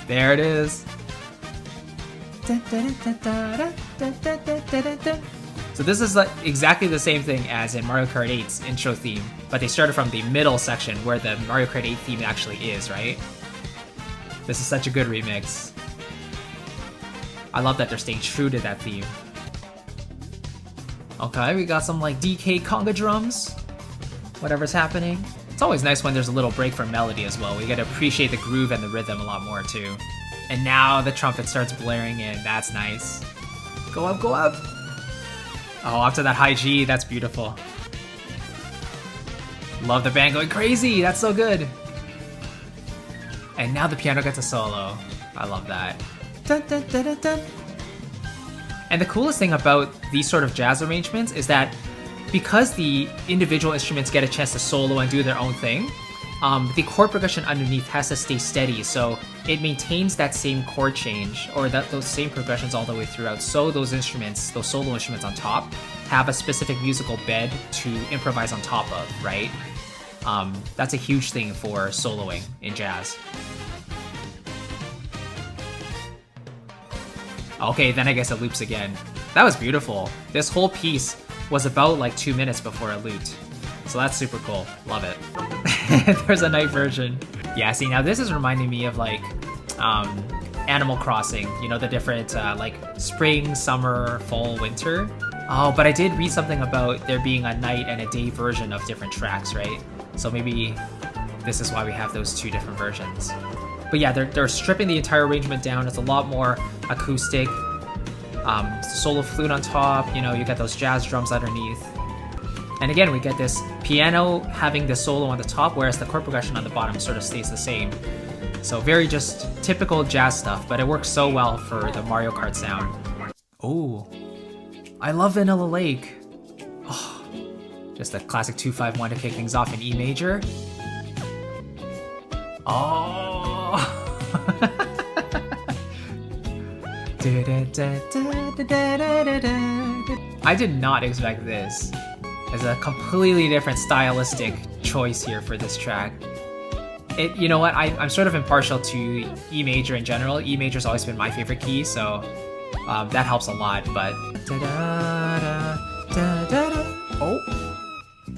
There it is. So this is like exactly the same thing as in Mario Kart 8's intro theme, but they started from the middle section where the Mario Kart 8 theme actually is, right? This is such a good remix. I love that they're staying true to that theme. Okay, we got some like DK conga drums. Whatever's happening. It's always nice when there's a little break from melody as well. We gotta appreciate the groove and the rhythm a lot more too. And now the trumpet starts blaring in. That's nice. Go up, go up. Oh, up to that high G. That's beautiful. Love the band going crazy. That's so good. And now the piano gets a solo. I love that. Dun, dun, dun, dun, dun. And the coolest thing about these sort of jazz arrangements is that because the individual instruments get a chance to solo and do their own thing, the chord progression underneath has to stay steady, so it maintains that same chord change or those same progressions all the way throughout. So those instruments, those solo instruments on top, have a specific musical bed to improvise on top of, right? That's a huge thing for soloing in jazz. Okay, then I guess it loops again. That was beautiful. This whole piece was about like 2 minutes before it looped. So that's super cool. Love it. There's a night version. Yeah, see, now this is reminding me of like Animal Crossing. You know, the different like spring, summer, fall, winter. Oh, but I did read something about there being a night and a day version of different tracks, right? So maybe this is why we have those two different versions. But yeah, they're stripping the entire arrangement down. It's a lot more acoustic. Solo flute on top, you know, you got those jazz drums underneath. And again, we get this piano having the solo on the top, whereas the chord progression on the bottom sort of stays the same. So very just typical jazz stuff, but it works so well for the Mario Kart sound. Oh, I love Vanilla Lake. Oh, just a classic 2-5-1 to kick things off in E major. Oh. I did not expect this. There's a completely different stylistic choice here for this track. You know what? I'm sort of impartial to E major in general. E major's always been my favorite key, so that helps a lot. But oh,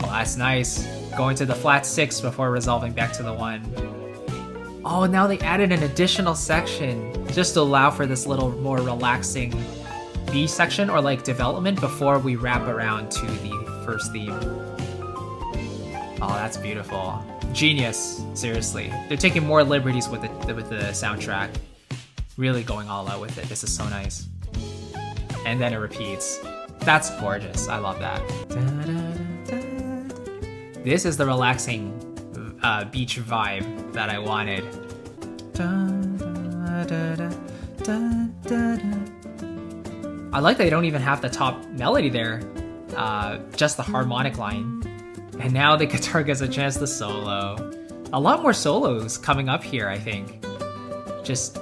that's nice. Going to the flat 6 before resolving back to the 1. Oh, now they added an additional section just to allow for this little more relaxing B section or like development before we wrap around to the first theme. Oh, that's beautiful. Genius, seriously. They're taking more liberties with the soundtrack. Really going all out with it. This is so nice. And then it repeats. That's gorgeous. I love that. This is the relaxing beach vibe that I wanted. I like that they don't even have the top melody there, just the harmonic line. And now the guitar gets a chance to solo. A lot more solos coming up here, I think. Just,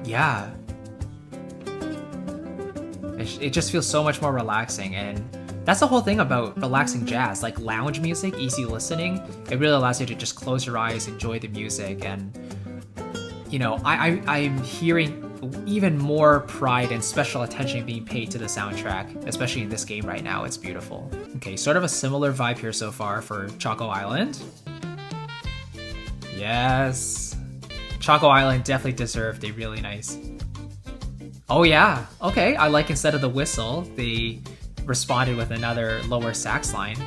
yeah. It just feels so much more relaxing, and that's the whole thing about relaxing jazz, like lounge music, easy listening. It really allows you to just close your eyes, enjoy the music, and you know, I'm hearing even more pride and special attention being paid to the soundtrack, especially in this game right now. It's beautiful. Okay, sort of a similar vibe here so far for Choco Island. Yes, Choco Island definitely deserved a really nice. Oh yeah, okay, I like instead of the whistle, they responded with another lower sax line.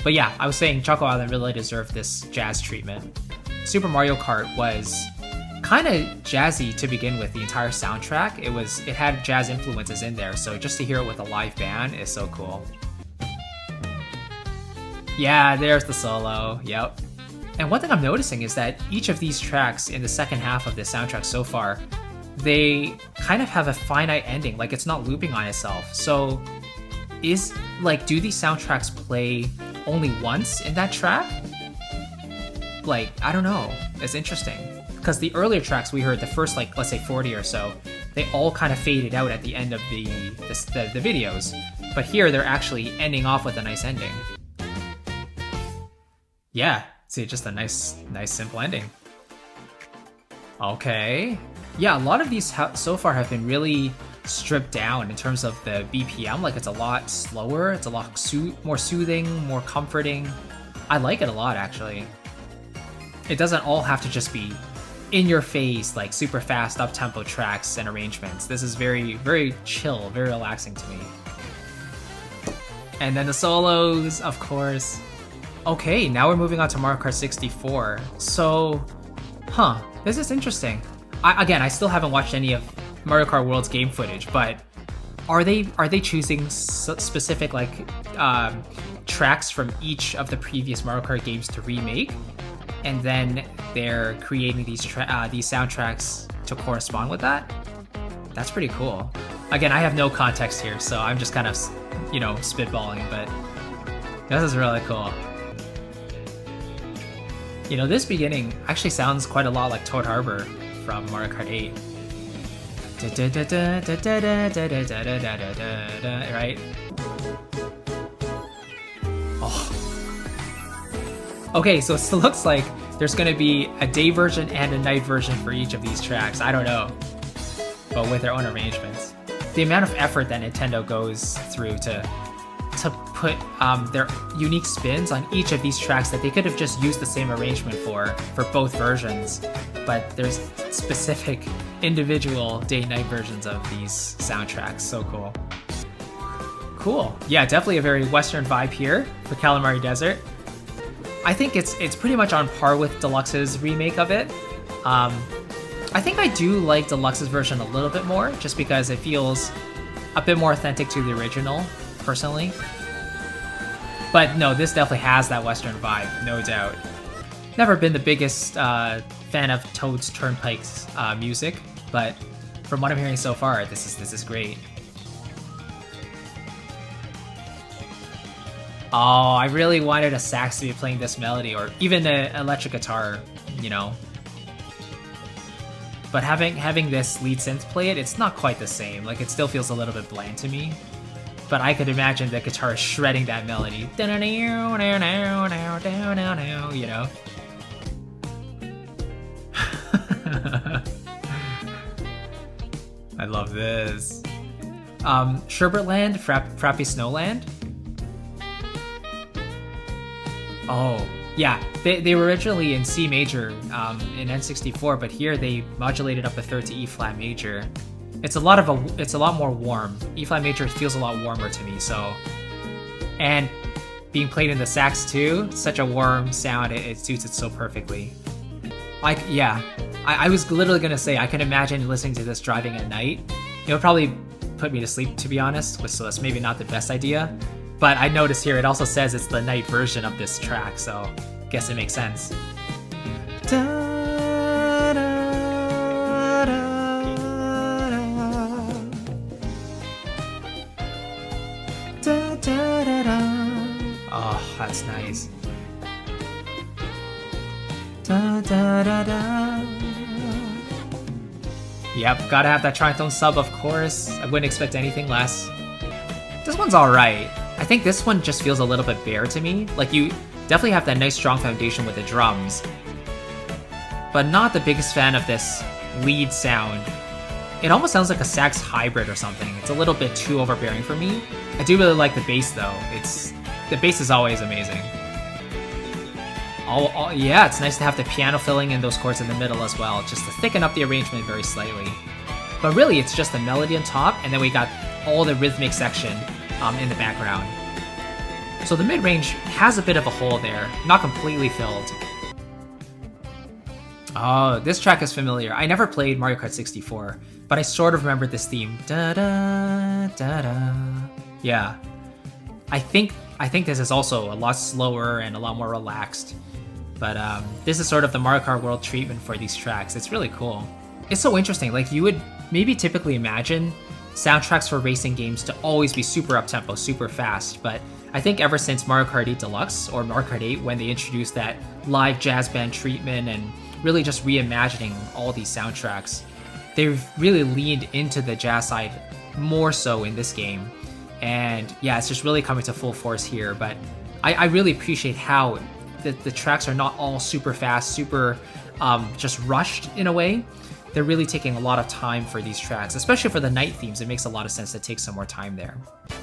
But yeah, I was saying Choco Island really deserved this jazz treatment. Super Mario Kart was kind of jazzy to begin with. The entire soundtrack, it had jazz influences in there, so just to hear it with a live band is so cool. Yeah, there's the solo, yep. And one thing I'm noticing is that each of these tracks in the second half of the soundtrack so far, they kind of have a finite ending, like it's not looping on itself. So do these soundtracks play only once in that track? Like, I don't know, it's interesting. Because the earlier tracks we heard, the first, like, let's say 40 or so, they all kind of faded out at the end of the videos. But here, they're actually ending off with a nice ending. Yeah, see, just a nice simple ending. Okay. Yeah, a lot of these so far have been really stripped down in terms of the BPM. Like, it's a lot slower, it's a lot more soothing, more comforting. I like it a lot, actually. It doesn't all have to just be in your face, like super fast up-tempo tracks and arrangements. This is very, very chill, very relaxing to me. And then the solos, of course. Okay, now we're moving on to Mario Kart 64. So, this is interesting. Again, I still haven't watched any of Mario Kart World's game footage, but are they choosing specific tracks from each of the previous Mario Kart games to remake, and then they're creating these soundtracks to correspond with that? That's pretty cool. Again, I have no context here, so I'm just kind of, spitballing, but this is really cool. This beginning actually sounds quite a lot like Toad Harbor from Mario Kart 8. Right? Oh. Okay, so it looks like there's going to be a day version and a night version for each of these tracks. I don't know, but with their own arrangements. The amount of effort that Nintendo goes through to put their unique spins on each of these tracks that they could have just used the same arrangement for both versions, but there's specific individual day-night versions of these soundtracks. So cool. Cool. Yeah, definitely a very Western vibe here for Kalamari Desert. I think it's pretty much on par with Deluxe's remake of it. I think I do like Deluxe's version a little bit more, just because it feels a bit more authentic to the original, personally. But no, this definitely has that Western vibe, no doubt. Never been the biggest fan of Toad's Turnpike's music, but from what I'm hearing so far, this is great. Oh, I really wanted a sax to be playing this melody, or even an electric guitar, But having this lead synth play it, it's not quite the same. Like, it still feels a little bit bland to me. But I could imagine the guitar shredding that melody. I love this. Sherbetland, Frappe Snowland. Oh, yeah. They were originally in C major in N64, but here they modulated up a third to E flat major. It's a lot more warm. E flat major feels a lot warmer to me. So, and being played in the sax too, such a warm sound. It suits it so perfectly. I was literally gonna say I can imagine listening to this driving at night. It would probably put me to sleep, to be honest, so that's maybe not the best idea. But I noticed here it also says it's the night version of this track, so guess it makes sense. Oh, that's nice. Yep, gotta have that tritone sub, of course. I wouldn't expect anything less. This one's alright. I think this one just feels a little bit bare to me. Like, you definitely have that nice strong foundation with the drums, but not the biggest fan of this lead sound. It almost sounds like a sax hybrid or something. It's a little bit too overbearing for me. I do really like the bass though. The bass is always amazing. Yeah, it's nice to have the piano filling in those chords in the middle as well, just to thicken up the arrangement very slightly. But really, it's just the melody on top, and then we got all the rhythmic section in the background. So the mid-range has a bit of a hole there, not completely filled. Oh, this track is familiar. I never played Mario Kart 64, but I sort of remember this theme. Da da da da. Yeah, I think this is also a lot slower and a lot more relaxed. But this is sort of the Mario Kart World treatment for these tracks. It's really cool. It's so interesting. Like, you would maybe typically imagine soundtracks for racing games to always be super up-tempo, super fast, but I think ever since Mario Kart 8 Deluxe or Mario Kart 8, when they introduced that live jazz band treatment and really just reimagining all these soundtracks, they've really leaned into the jazz side more so in this game. And yeah, it's just really coming to full force here. But I really appreciate how the tracks are not all super fast, super just rushed in a way. They're really taking a lot of time for these tracks, especially for the night themes. It makes a lot of sense to take some more time there.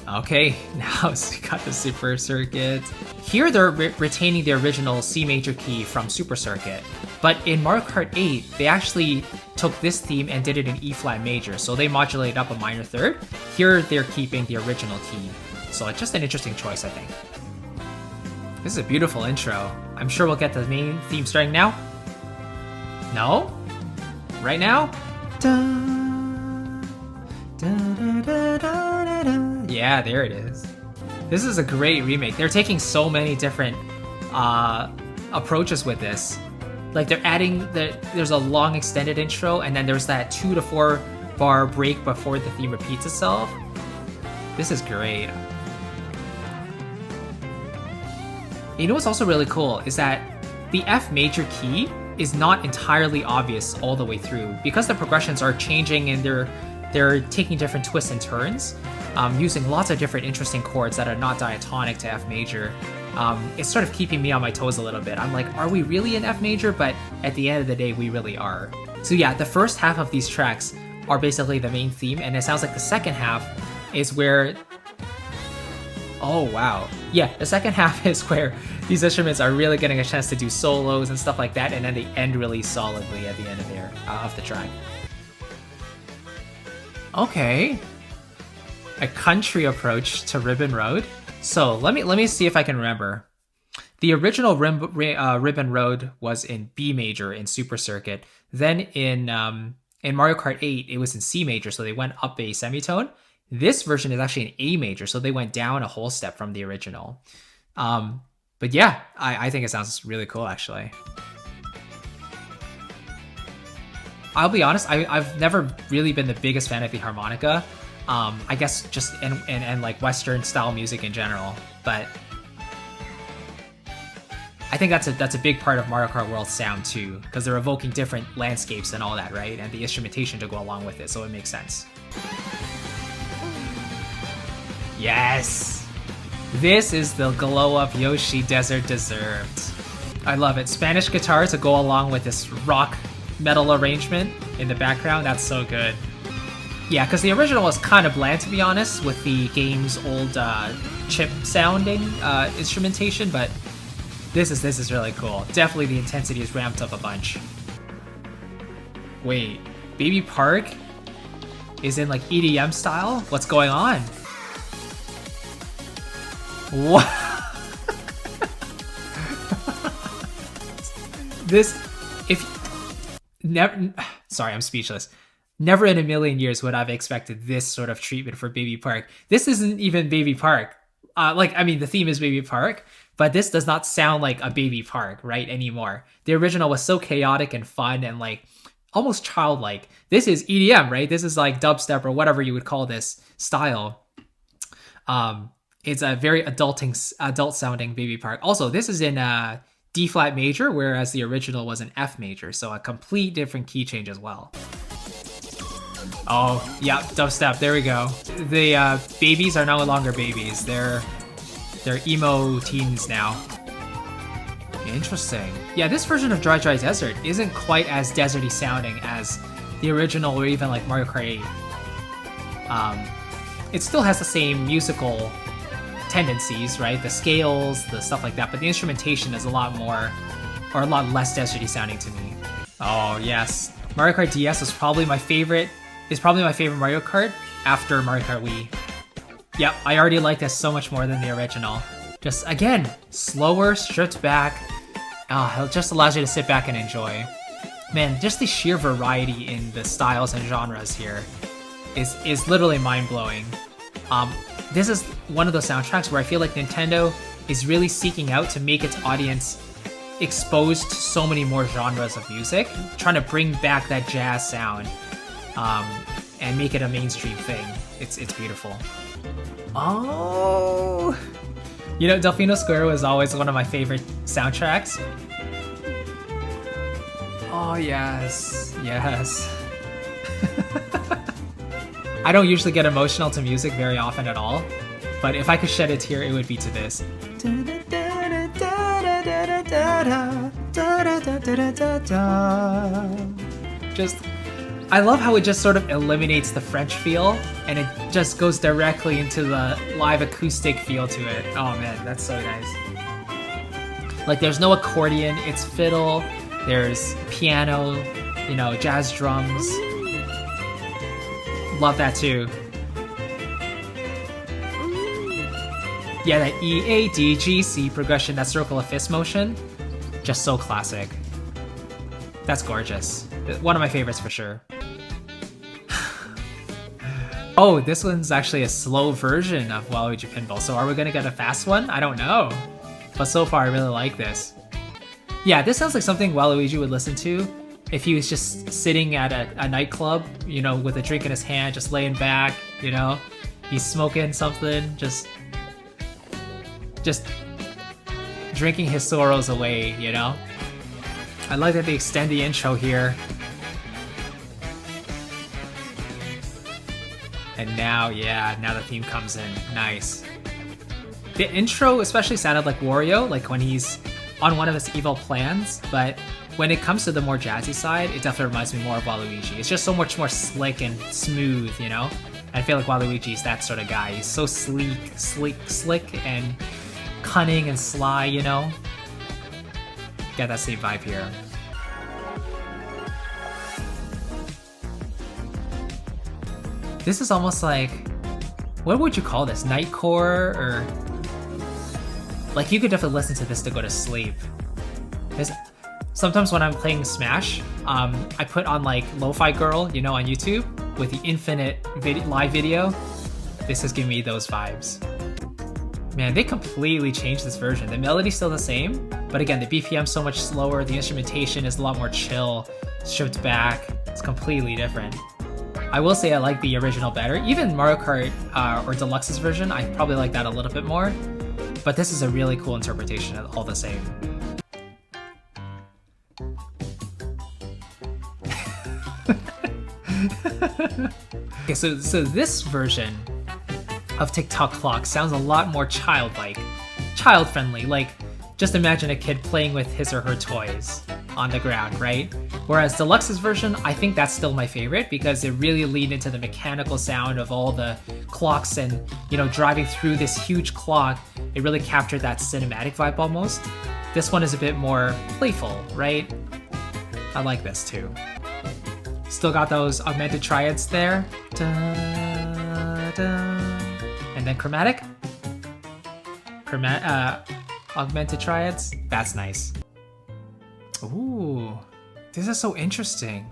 Okay, now we got the Super Circuit. Here they're retaining the original C major key from Super Circuit, but in Mario Kart 8, they actually took this theme and did it in E flat major, so they modulated up a minor third. Here they're keeping the original key, so it's just an interesting choice, I think. This is a beautiful intro. I'm sure we'll get the main theme starting now. No? Right now? Yeah, there it is. This is a great remake. They're taking so many different approaches with this. Like, they're adding there's a long extended intro, and then there's that 2 to 4 bar break before the theme repeats itself. This is great. You know what's also really cool is that the F major key is not entirely obvious all the way through, because the progressions are changing and they're taking different twists and turns, using lots of different interesting chords that are not diatonic to F major. It's sort of keeping me on my toes a little bit. I'm like, are we really in F major? But at the end of the day, we really are. So yeah, the first half of these tracks are basically the main theme, and it sounds like the second half is where... Oh wow. Yeah, the second half is where these instruments are really getting a chance to do solos and stuff like that, and then they end really solidly at the end of the track. Okay. A country approach to Ribbon Road. So let me see if I can remember. The original Ribbon Road was in B major in Super Circuit. Then in Mario Kart 8, it was in C major, so they went up a semitone. This version is actually an A major, so they went down a whole step from the original. But yeah, I think it sounds really cool, actually. I'll be honest, I've never really been the biggest fan of the harmonica. I guess just and like Western style music in general, but I think that's a big part of Mario Kart World's sound too, because they're evoking different landscapes and all that, right? And the instrumentation to go along with it, so it makes sense. Yes! This is the glow-up Yoshi Desert deserved. I love it. Spanish guitar to go along with this rock metal arrangement in the background. That's so good. Yeah, because the original was kind of bland, to be honest, with the game's old chip-sounding instrumentation, but this is really cool. Definitely the intensity is ramped up a bunch. Wait, Baby Park is in like EDM style? What's going on? What? This, if never, sorry, I'm speechless. Never in a million years would I've expected this sort of treatment for Baby Park. This isn't even Baby Park. I mean, the theme is Baby Park, but this does not sound like a Baby Park, right, anymore. The original was so chaotic and fun and like almost childlike. This is EDM, right? This is like dubstep or whatever you would call this style. It's a very adult sounding Baby Park. Also, this is in D flat major, whereas the original was an F major, so a complete different key change as well. Oh, yeah, dubstep. There we go. The babies are no longer babies. They're emo teens now. Interesting. Yeah, this version of Dry Dry Desert isn't quite as deserty sounding as the original or even like Mario Kart 8. It still has the same musical tendencies, right? The scales, the stuff like that, but the instrumentation is a lot more, or a lot less deserty sounding to me. Oh yes, Mario Kart DS is probably my favorite Mario Kart after Mario Kart Wii. Yep, I already like this so much more than the original. Just again, slower, stripped back. It just allows you to sit back and enjoy. Man, just the sheer variety in the styles and genres here is literally mind-blowing. This is one of those soundtracks where I feel like Nintendo is really seeking out to make its audience exposed to so many more genres of music, trying to bring back that jazz sound and make it a mainstream thing. It's beautiful. Oh, you know, Delfino Square was always one of my favorite soundtracks. Oh yes, yes. I don't usually get emotional to music very often at all, but if I could shed a tear, it would be to this. Just, I love how it just sort of eliminates the French feel and it just goes directly into the live acoustic feel to it. Oh man, that's so nice. Like there's no accordion, it's fiddle, there's piano, you know, jazz drums. Love that too. Yeah, that E, A, D, G, C progression, that circle of fist motion, just so classic. That's gorgeous. One of my favorites for sure. Oh, this one's actually a slow version of Waluigi Pinball, so are we gonna get a fast one? I don't know. But so far, I really like this. Yeah, this sounds like something Waluigi would listen to if he was just sitting at a nightclub, you know, with a drink in his hand, just laying back, you know? He's smoking something, just drinking his sorrows away, you know? I like that they extend the intro here. And now, yeah, now the theme comes in. Nice. The intro especially sounded like Wario, like when he's on one of his evil plans, but when it comes to the more jazzy side, it definitely reminds me more of Waluigi. It's just so much more slick and smooth, you know? I feel like Waluigi's that sort of guy. He's so slick, and cunning and sly, you know? Get that same vibe here. This is almost like, what would you call this? Nightcore, or like you could definitely listen to this to go to sleep. Sometimes when I'm playing Smash, I put on like Lo-Fi Girl, you know, on YouTube with the infinite live video. This is giving me those vibes. Man, they completely changed this version. The melody's still the same, but again, the BPM's so much slower. The instrumentation is a lot more chill, stripped back. It's completely different. I will say I like the original better. Even Mario Kart or Deluxe's version, I probably like that a little bit more. But this is a really cool interpretation all the same. Okay, so this version of TikTok Clock sounds a lot more childlike, child-friendly. Like, just imagine a kid playing with his or her toys on the ground, right? Whereas Deluxe's version, I think that's still my favorite because it really leaned into the mechanical sound of all the clocks and, you know, driving through this huge clock. It really captured that cinematic vibe almost. This one is a bit more playful, right? I like this too. Still got those augmented triads there. Da, da. And then chromatic. Augmented triads. That's nice. Ooh, this is so interesting.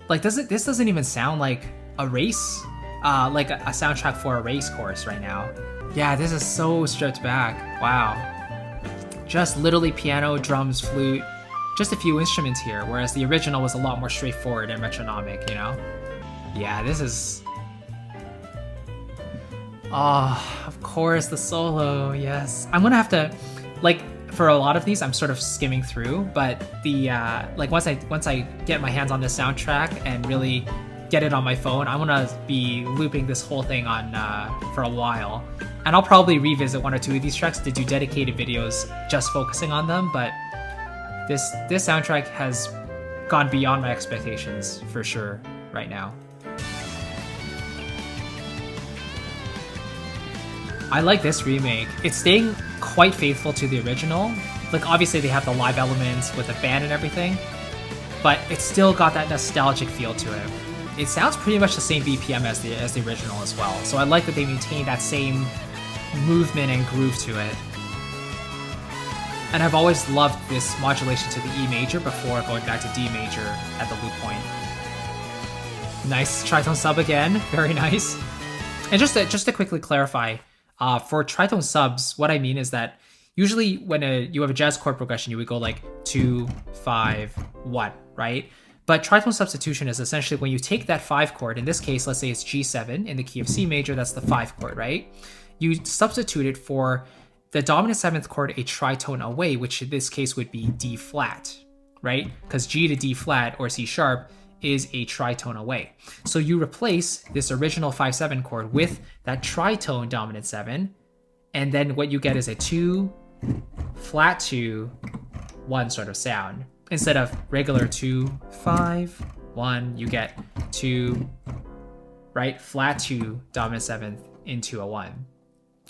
Like, this doesn't even sound like a race, like a soundtrack for a race course right now. Yeah, this is so stripped back. Wow. Just literally piano, drums, flute, just a few instruments here, whereas the original was a lot more straightforward and metronomic, you know? Yeah, this is... Oh, of course, the solo, yes. I'm gonna have to, like, for a lot of these, I'm sort of skimming through, but the, like, once I get my hands on this soundtrack and really get it on my phone, I'm gonna be looping this whole thing on for a while. And I'll probably revisit one or two of these tracks to do dedicated videos just focusing on them, but this soundtrack has gone beyond my expectations for sure right now. I like this remake. It's staying quite faithful to the original. Like, obviously they have the live elements with the band and everything, but it's still got that nostalgic feel to it. It sounds pretty much the same BPM as the original as well. So I like that they maintain that same movement and groove to it. And I've always loved this modulation to the E major before going back to D major at the loop point. Nice tritone sub again, very nice. And just to quickly clarify, for tritone subs, what I mean is that usually when you have a jazz chord progression, you would go like 2, 5, 1, right? But tritone substitution is essentially when you take that 5 chord, in this case, let's say it's G7 in the key of C major, that's the 5 chord, right? You substitute it for the dominant 7th chord a tritone away, which in this case would be D flat, right? Because G to D flat or C sharp is a tritone away. So you replace this original 5-7 chord with that tritone dominant 7, and then what you get is a 2, flat 2, 1 sort of sound. Instead of regular 2, 5, 1, you get 2, right? Flat 2, dominant 7th into a 1.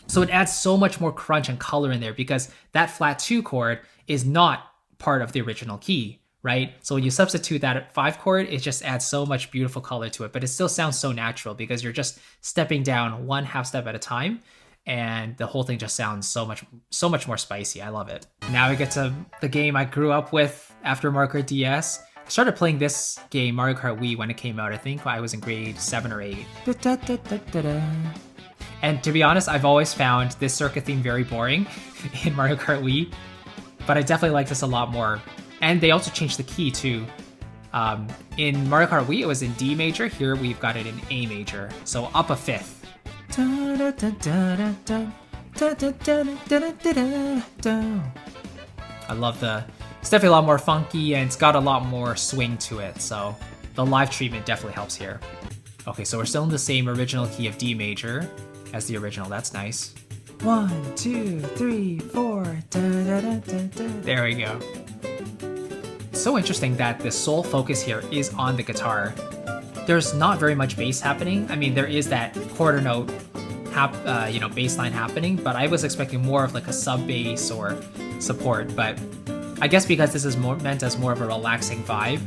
So it adds so much more crunch and color in there because that flat 2 chord is not part of the original key, right? So when you substitute that 5 chord, it just adds so much beautiful color to it, but it still sounds so natural because you're just stepping down 1 half step at a time, and the whole thing just sounds so much more spicy. I love it. Now we get to the game I grew up with after Mario Kart DS. I started playing this game, Mario Kart Wii, when it came out. I think I was in grade 7 or 8. And to be honest, I've always found this circuit theme very boring in Mario Kart Wii, but I definitely like this a lot more. And they also changed the key too. In Mario Kart Wii, it was in D major. Here we've got it in A major, so up a 5th. I love it's definitely a lot more funky and it's got a lot more swing to it, so the live treatment definitely helps here. Okay, so we're still in the same original key of D major as the original. That's nice. 1, 2, 3, 4. There we go. It's so interesting that the sole focus here is on the guitar. There's not very much bass happening. I mean, there is that quarter note, bass line happening, but I was expecting more of like a sub bass or support. But I guess because this is meant as more of a relaxing vibe,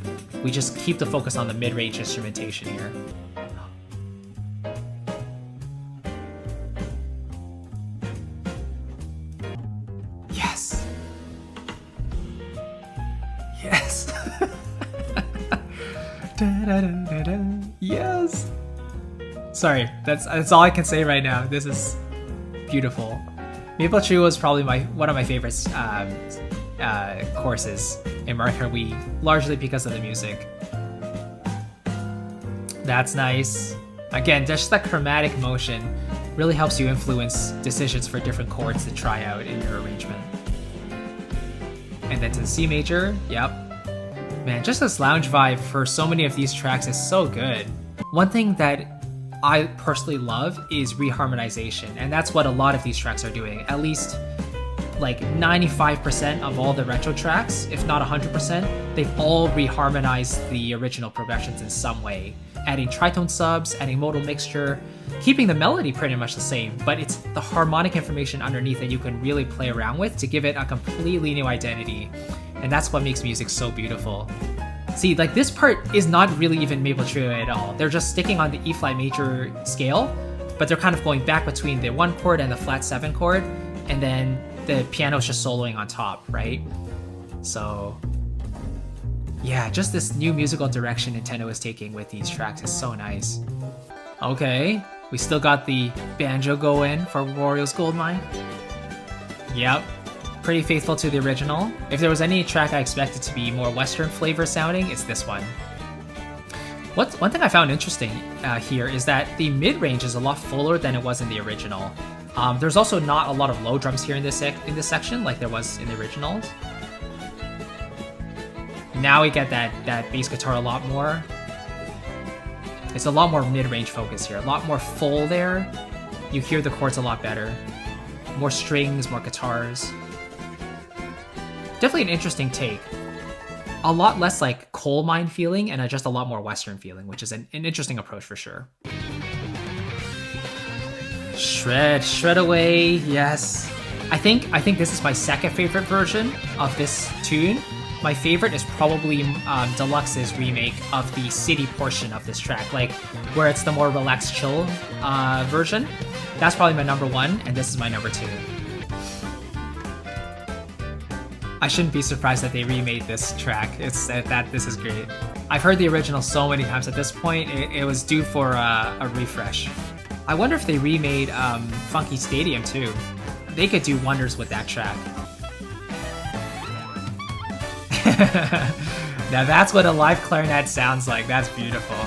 we just keep the focus on the mid-range instrumentation here. Yes. Yes. Yes. Sorry, that's all I can say right now. This is beautiful. Maple Tree was probably one of my favorite courses in Mario Kart Wii, largely because of the music. That's nice. Again, just that chromatic motion really helps you influence decisions for different chords to try out in your arrangement. And then to the C major, yep. Man, just this lounge vibe for so many of these tracks is so good. One thing that I personally love is reharmonization, and that's what a lot of these tracks are doing. At least like 95% of all the retro tracks, if not 100%, they've all reharmonized the original progressions in some way. Adding tritone subs, adding modal mixture, keeping the melody pretty much the same, but it's the harmonic information underneath that you can really play around with to give it a completely new identity. And that's what makes music so beautiful. See, like this part is not really even Maple Trio at all. They're just sticking on the E flat major scale, but they're kind of going back between the 1 chord and the flat 7 chord, and then the piano's just soloing on top, right? So Yeah, just this new musical direction Nintendo is taking with these tracks is so nice. Okay, we still got the banjo going for Wario's Gold Mine. Yep, pretty faithful to the original. If there was any track I expected to be more Western flavor sounding, it's this one. One thing I found interesting here is that the mid-range is a lot fuller than it was in the original. There's also not a lot of low drums here in this section like there was in the originals. Now we get that bass guitar a lot more. It's a lot more mid-range focus here, a lot more full there. You hear the chords a lot better. More strings, more guitars. Definitely an interesting take. A lot less like coal mine feeling and just a lot more Western feeling, which is an interesting approach for sure. Shred away, yes. I think this is my second favorite version of this tune. My favorite is probably Deluxe's remake of the city portion of this track, like where it's the more relaxed, chill version. That's probably my number one, and this is my number two. I shouldn't be surprised that they remade this track. This is great. I've heard the original so many times at this point, it was due for a refresh. I wonder if they remade Funky Stadium too. They could do wonders with that track. Now that's what a live clarinet sounds like. That's beautiful.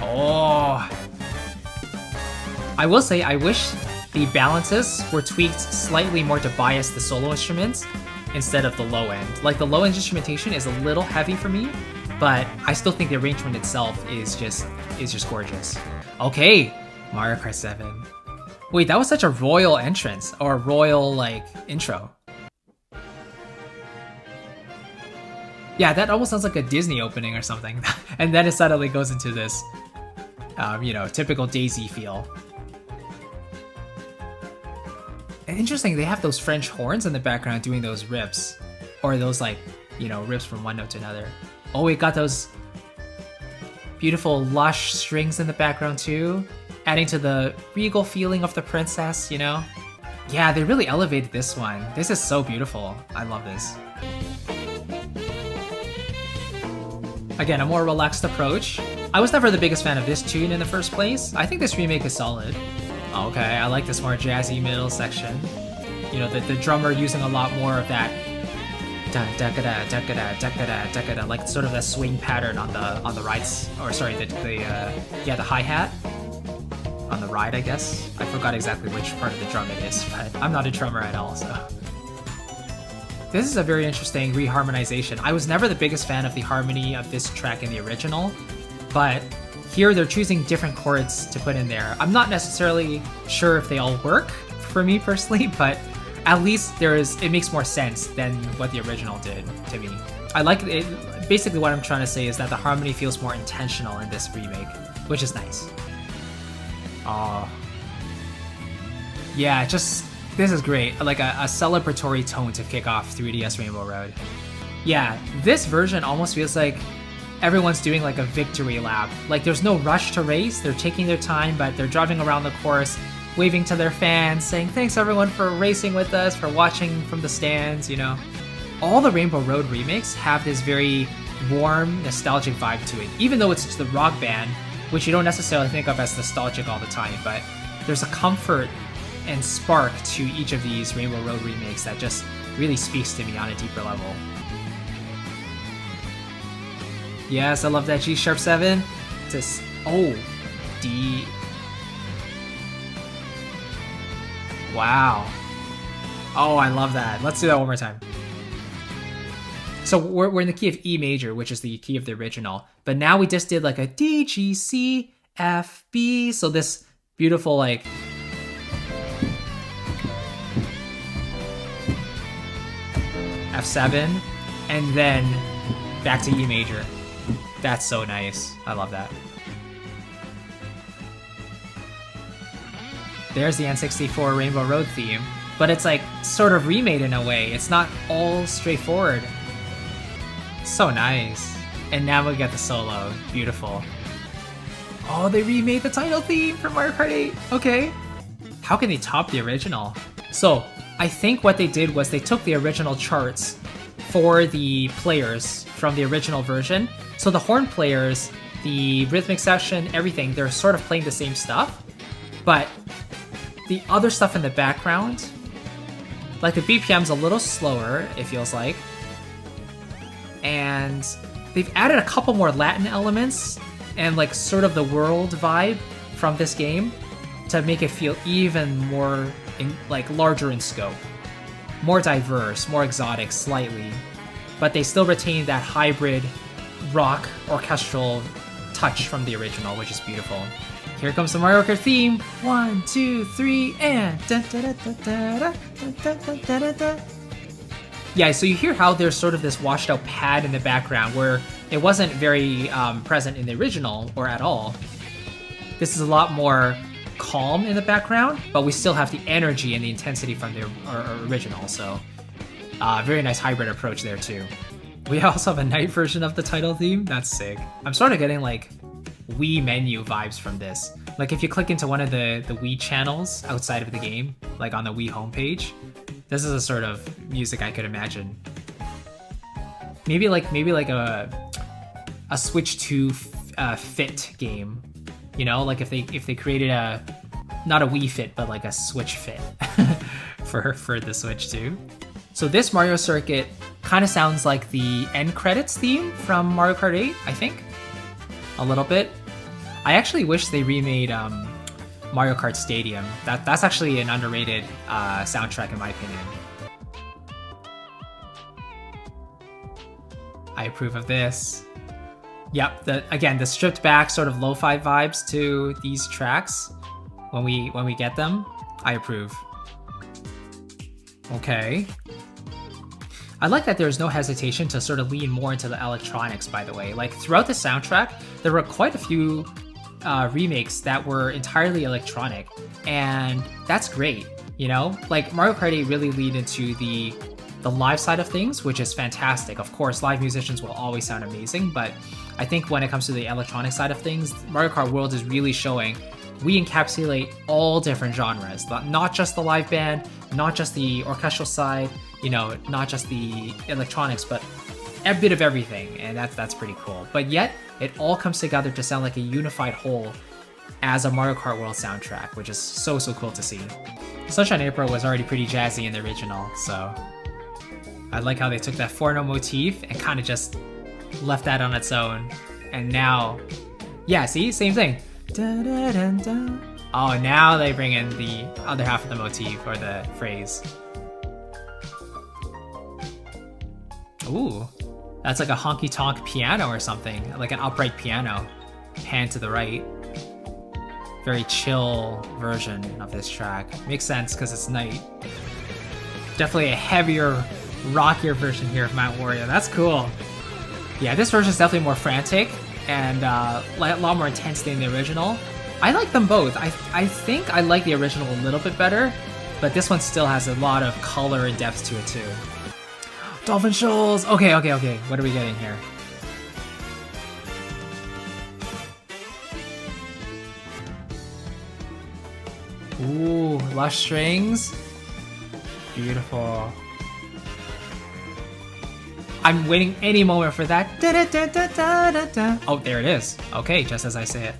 Oh. I will say, I wish the balances were tweaked slightly more to bias the solo instruments instead of the low end. Like the low end instrumentation is a little heavy for me, but I still think the arrangement itself is just gorgeous. Okay, Mario Kart 7. Wait, that was such a royal entrance or a royal like intro. Yeah, that almost sounds like a Disney opening or something. And then it suddenly goes into this, typical Daisy feel. And interesting, they have those French horns in the background doing those riffs. Or those riffs from one note to another. Oh, we got those beautiful lush strings in the background too. Adding to the regal feeling of the princess, Yeah, they really elevated this one. This is so beautiful. I love this. Again, a more relaxed approach. I was never the biggest fan of this tune in the first place. I think this remake is solid. Okay, I like this more jazzy middle section. The drummer using a lot more of that like sort of a swing pattern on the rides, or sorry, the hi-hat on the ride, I guess. I forgot exactly which part of the drum it is, but I'm not a drummer at all, so. This is a very interesting reharmonization. I was never the biggest fan of the harmony of this track in the original, but here they're choosing different chords to put in there. I'm not necessarily sure if they all work for me personally, but at least it makes more sense than what the original did to me. I like it. Basically what I'm trying to say is that the harmony feels more intentional in this remake, which is nice. Yeah, this is great. Like a celebratory tone to kick off 3DS Rainbow Road. Yeah, this version almost feels like everyone's doing like a victory lap. Like there's no rush to race, they're taking their time, but they're driving around the course, waving to their fans, saying thanks everyone for racing with us, for watching from the stands, All the Rainbow Road remakes have this very warm, nostalgic vibe to it, even though it's just the rock band, which you don't necessarily think of as nostalgic all the time, but there's a comfort and spark to each of these Rainbow Road remakes that just really speaks to me on a deeper level. Yes, I love that G sharp 7. D. Wow. Oh, I love that. Let's do that one more time. So we're in the key of E major, which is the key of the original. But now we just did like a D, G, C, F, B. So this beautiful like F7, and then back to E major. That's so nice. I love that. There's the N64 Rainbow Road theme, but it's like sort of remade in a way. It's not all straightforward. So nice. And now we got the solo. Beautiful. Oh, they remade the title theme for Mario Kart 8. Okay. How can they top the original? So I think what they did was they took the original charts for the players from the original version. So the horn players, the rhythmic section, everything, they're sort of playing the same stuff, but the other stuff in the background, like the BPM's a little slower, it feels like, and they've added a couple more Latin elements and like sort of the world vibe from this game to make it feel even more larger in scope, more diverse, more exotic slightly, but they still retain that hybrid rock orchestral touch from the original, which is beautiful. Here comes the Mario Kart theme. 1, 2, 3, and da, da, da, da, da, da, da, da, da. Yeah, so you hear how there's sort of this washed out pad in the background where it wasn't very present in the original or at all. This is a lot more calm in the background, but we still have the energy and the intensity from the original, so very nice hybrid approach there too. We also have a night version of the title theme. That's sick. I'm sort of getting like Wii menu vibes from this. Like if you click into one of the Wii channels outside of the game, like on the Wii homepage, this is a sort of music I could imagine. Maybe like a Switch 2 Fit game, you know, like if they created not a Wii Fit but like a Switch Fit for the Switch 2. So this Mario circuit kind of sounds like the end credits theme from Mario Kart 8, I think, a little bit. I actually wish they remade Mario Kart Stadium. That's actually an underrated soundtrack in my opinion. I approve of this. Yep, again, the stripped back sort of lo-fi vibes to these tracks when we get them, I approve. Okay. I like that there's no hesitation to sort of lean more into the electronics, by the way. Like throughout the soundtrack, there were quite a few remakes that were entirely electronic, and that's great, you know? Like Mario Kart 8 really leaned into the live side of things, which is fantastic. Of course, live musicians will always sound amazing, but I think when it comes to the electronic side of things, Mario Kart World is really showing we encapsulate all different genres, not just the live band, not just the orchestral side, you know, not just the electronics, but a bit of everything, and that's pretty cool. But yet, it all comes together to sound like a unified whole as a Mario Kart World soundtrack, which is so cool to see. Sunshine April was already pretty jazzy in the original, so I like how they took that Forno motif and kind of just left that on its own. And now, yeah, see, same thing. Da, da, da, da. Oh, now they bring in the other half of the motif or the phrase. Ooh, that's like a honky-tonk piano or something, like an upright piano. Pan to the right. Very chill version of this track. Makes sense because it's night. Definitely a heavier, rockier version here of Mount Wario. That's cool. Yeah, this version is definitely more frantic and a lot more intense than the original. I like them both. I think I like the original a little bit better, but this one still has a lot of color and depth to it too. Dolphin Shoals! Okay. What are we getting here? Ooh, lush strings. Beautiful. I'm waiting any moment for that. Da, da, da, da, da, da, da. Oh, there it is. Okay, just as I say it.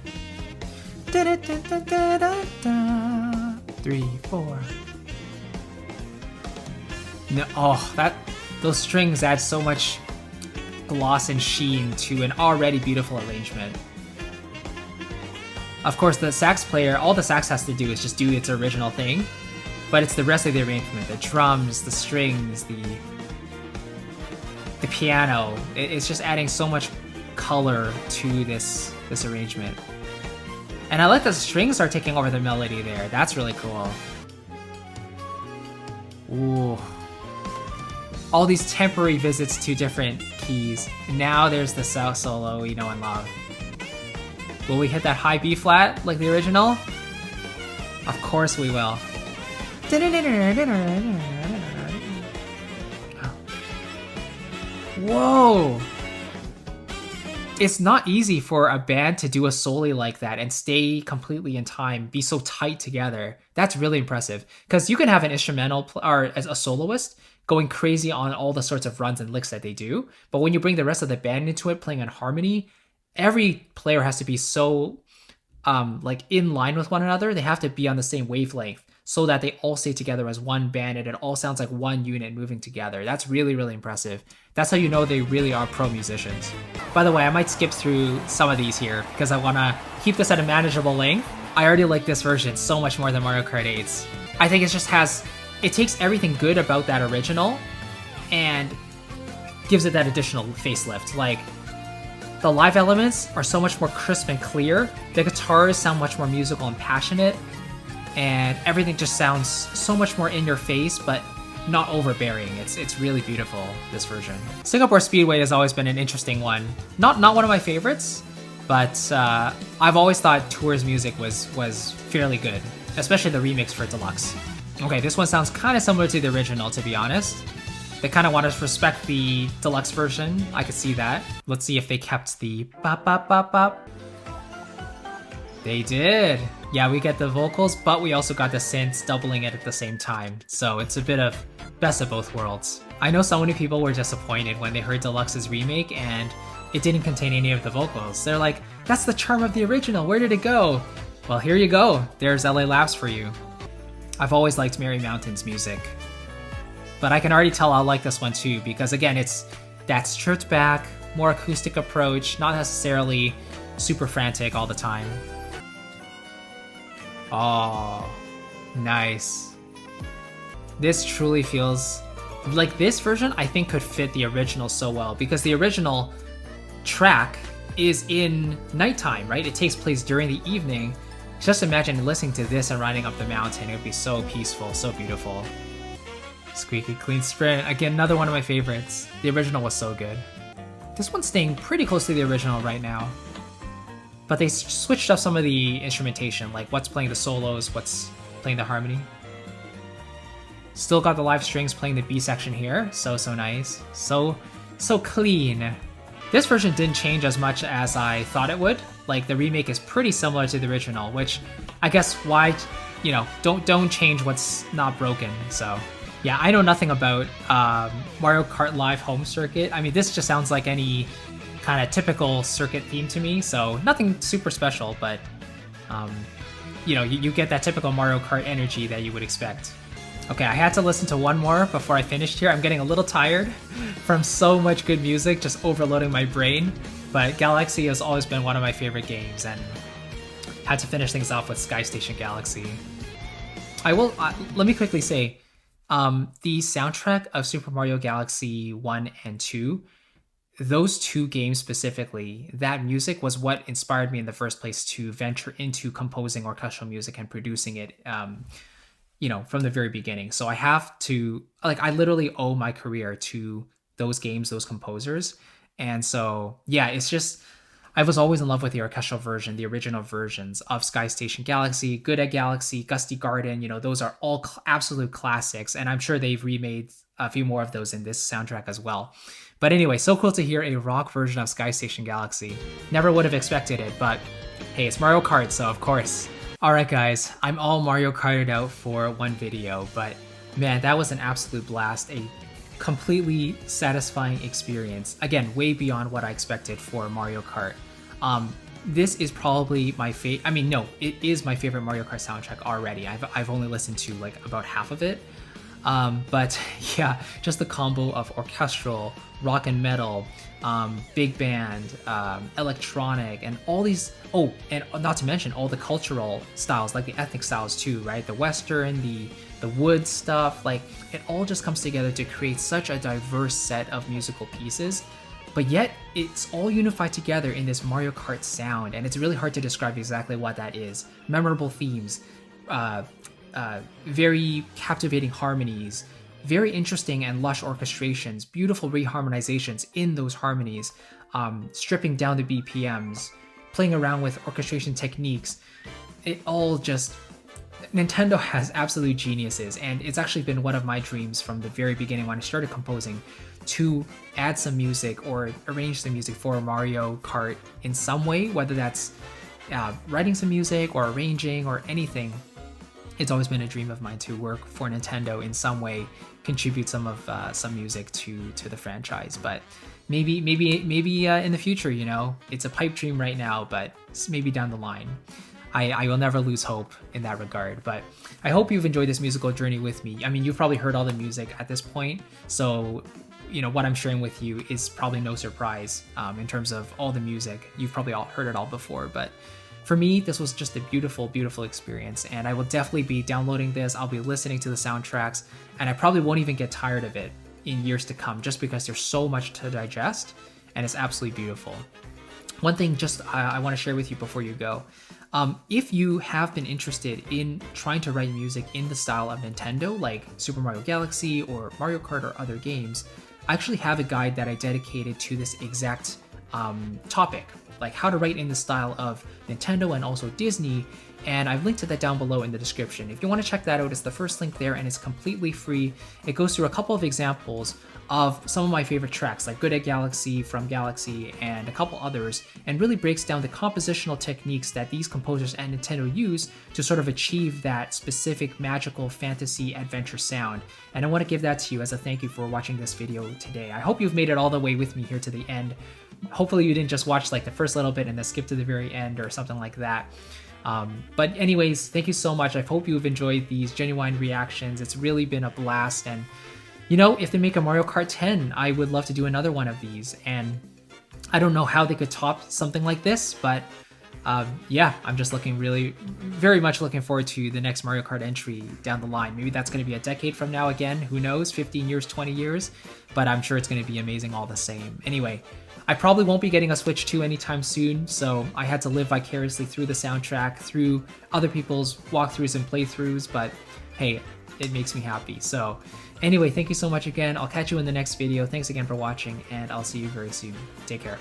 Da, da, da, da, da, da, da. 3, 4. No, oh, those strings add so much gloss and sheen to an already beautiful arrangement. Of course, the sax player, all the sax has to do is just do its original thing, but it's the rest of the arrangement, the drums, the strings, the piano. It's just adding so much color to this arrangement. And I like that the strings are taking over the melody there. That's really cool. Ooh. All these temporary visits to different keys. And now there's the solo we know and love. Will we hit that high B flat like the original? Of course we will. Whoa! it's not easy for a band to do a soli like that and stay completely in time, be so tight together. That's really impressive, because you can have an instrumental or as a soloist going crazy on all the sorts of runs and licks that they do, but when you bring the rest of the band into it playing in harmony, every player has to be so like in line with one another. They have to be on the same wavelength so that they all stay together as one band and it all sounds like one unit moving together. That's really, really impressive. That's how you know they really are pro musicians. By the way, I might skip through some of these here because I want to keep this at a manageable length. I already like this version so much more than Mario Kart 8's. I think it just has, it takes everything good about that original and gives it that additional facelift. Like, the live elements are so much more crisp and clear. The guitars sound much more musical and passionate, and everything just sounds so much more in your face, but not overbearing. It's really beautiful, this version. Singapore Speedway has always been an interesting one. Not one of my favorites, but I've always thought Tour's music was fairly good, especially the remix for Deluxe. Okay, this one sounds kind of similar to the original, to be honest. They kind of want to respect the Deluxe version. I could see that. Let's see if they kept the bop bop bop bop. They did. Yeah, we get the vocals, but we also got the synths doubling it at the same time. So it's a bit of best of both worlds. I know so many people were disappointed when they heard Deluxe's remake and it didn't contain any of the vocals. They're like, that's the charm of the original, where did it go? Well, here you go. There's LA Labs for you. I've always liked Merry Mountain's music, but I can already tell I'll like this one too, because again, it's that stripped back, more acoustic approach, not necessarily super frantic all the time. Oh, nice. This truly feels like this version I think could fit the original so well, because the original track is in nighttime, right? It takes place during the evening. Just imagine listening to this and riding up the mountain. It would be so peaceful, so beautiful. Squeaky clean sprint. Again, another one of my favorites. The original was so good. This one's staying pretty close to the original right now, but they switched up some of the instrumentation, like what's playing the solos, what's playing the harmony. Still got the live strings playing the B section here. So nice. So clean. This version didn't change as much as I thought it would. Like, the remake is pretty similar to the original, which I guess why, you know, don't change what's not broken. So yeah, I know nothing about Mario Kart Live Home Circuit. I mean, this just sounds like any kind of typical circuit theme to me, so nothing super special, but you know, you get that typical Mario Kart energy that you would expect. Okay, I had to listen to one more before I finished here. I'm getting a little tired from so much good music just overloading my brain, but Galaxy has always been one of my favorite games, and had to finish things off with Sky Station Galaxy. I will, let me quickly say, the soundtrack of Super Mario Galaxy 1 and 2, those two games specifically, that music was what inspired me in the first place to venture into composing orchestral music and producing it, you know, from the very beginning. So I have to, like, I literally owe my career to those games, those composers. And so, yeah, it's just, I was always in love with the orchestral version, the original versions of Sky Station Galaxy, Good Egg Galaxy, Gusty Garden. You know, those are all absolute classics. And I'm sure they've remade a few more of those in this soundtrack as well. But anyway, so cool to hear a rock version of Sky Station Galaxy. Never would have expected it, but hey, it's Mario Kart, so of course. Alright guys, I'm all Mario Karted out for one video, but man, that was an absolute blast. A completely satisfying experience. Again, way beyond what I expected for Mario Kart. This is probably my favorite. I mean, no, it is my favorite Mario Kart soundtrack already. I've only listened to like about half of it. But yeah, just the combo of orchestral, rock and metal, big band, electronic, and all these, oh, and not to mention all the cultural styles, like the ethnic styles too, right? The Western, the wood stuff, like it all just comes together to create such a diverse set of musical pieces. But yet it's all unified together in this Mario Kart sound, and it's really hard to describe exactly what that is. Memorable themes, very captivating harmonies, very interesting and lush orchestrations, beautiful reharmonizations in those harmonies, stripping down the BPMs, playing around with orchestration techniques. It all just, Nintendo has absolute geniuses, and it's actually been one of my dreams from the very beginning when I started composing to add some music or arrange some music for Mario Kart in some way, whether that's writing some music or arranging or anything. It's always been a dream of mine to work for Nintendo in some way, contribute some music to the franchise. But maybe in the future, you know, it's a pipe dream right now, but maybe down the line. I will never lose hope in that regard. But I hope you've enjoyed this musical journey with me. I mean, you've probably heard all the music at this point, so you know what I'm sharing with you is probably no surprise in terms of all the music. You've probably all heard it all before, but for me, this was just a beautiful, beautiful experience, and I will definitely be downloading this. I'll be listening to the soundtracks, and I probably won't even get tired of it in years to come, just because there's so much to digest, and it's absolutely beautiful. One thing just I want to share with you before you go. If you have been interested in trying to write music in the style of Nintendo, like Super Mario Galaxy or Mario Kart or other games, I actually have a guide that I dedicated to this exact topic, like how to write in the style of Nintendo and also Disney, and I've linked to that down below in the description. If you want to check that out, it's the first link there, and it's completely free. It goes through a couple of examples of some of my favorite tracks, like Good at Galaxy, From Galaxy, and a couple others, and really breaks down the compositional techniques that these composers and Nintendo use to sort of achieve that specific magical fantasy adventure sound. And I want to give that to you as a thank you for watching this video today. I hope you've made it all the way with me here to the end. Hopefully you didn't just watch like the first little bit and then skip to the very end or something like that. But anyways, thank you so much. I hope you've enjoyed these genuine reactions. It's really been a blast, and you know, if they make a Mario Kart 10, I would love to do another one of these. And I don't know how they could top something like this, but yeah, I'm just very much looking forward to the next Mario Kart entry down the line. Maybe that's going to be a decade from now again, who knows, 15 years, 20 years, but I'm sure it's going to be amazing all the same. Anyway, I probably won't be getting a Switch 2 anytime soon, so I had to live vicariously through the soundtrack, through other people's walkthroughs and playthroughs, but hey, it makes me happy. So anyway, thank you so much again. I'll catch you in the next video. Thanks again for watching, and I'll see you very soon. Take care.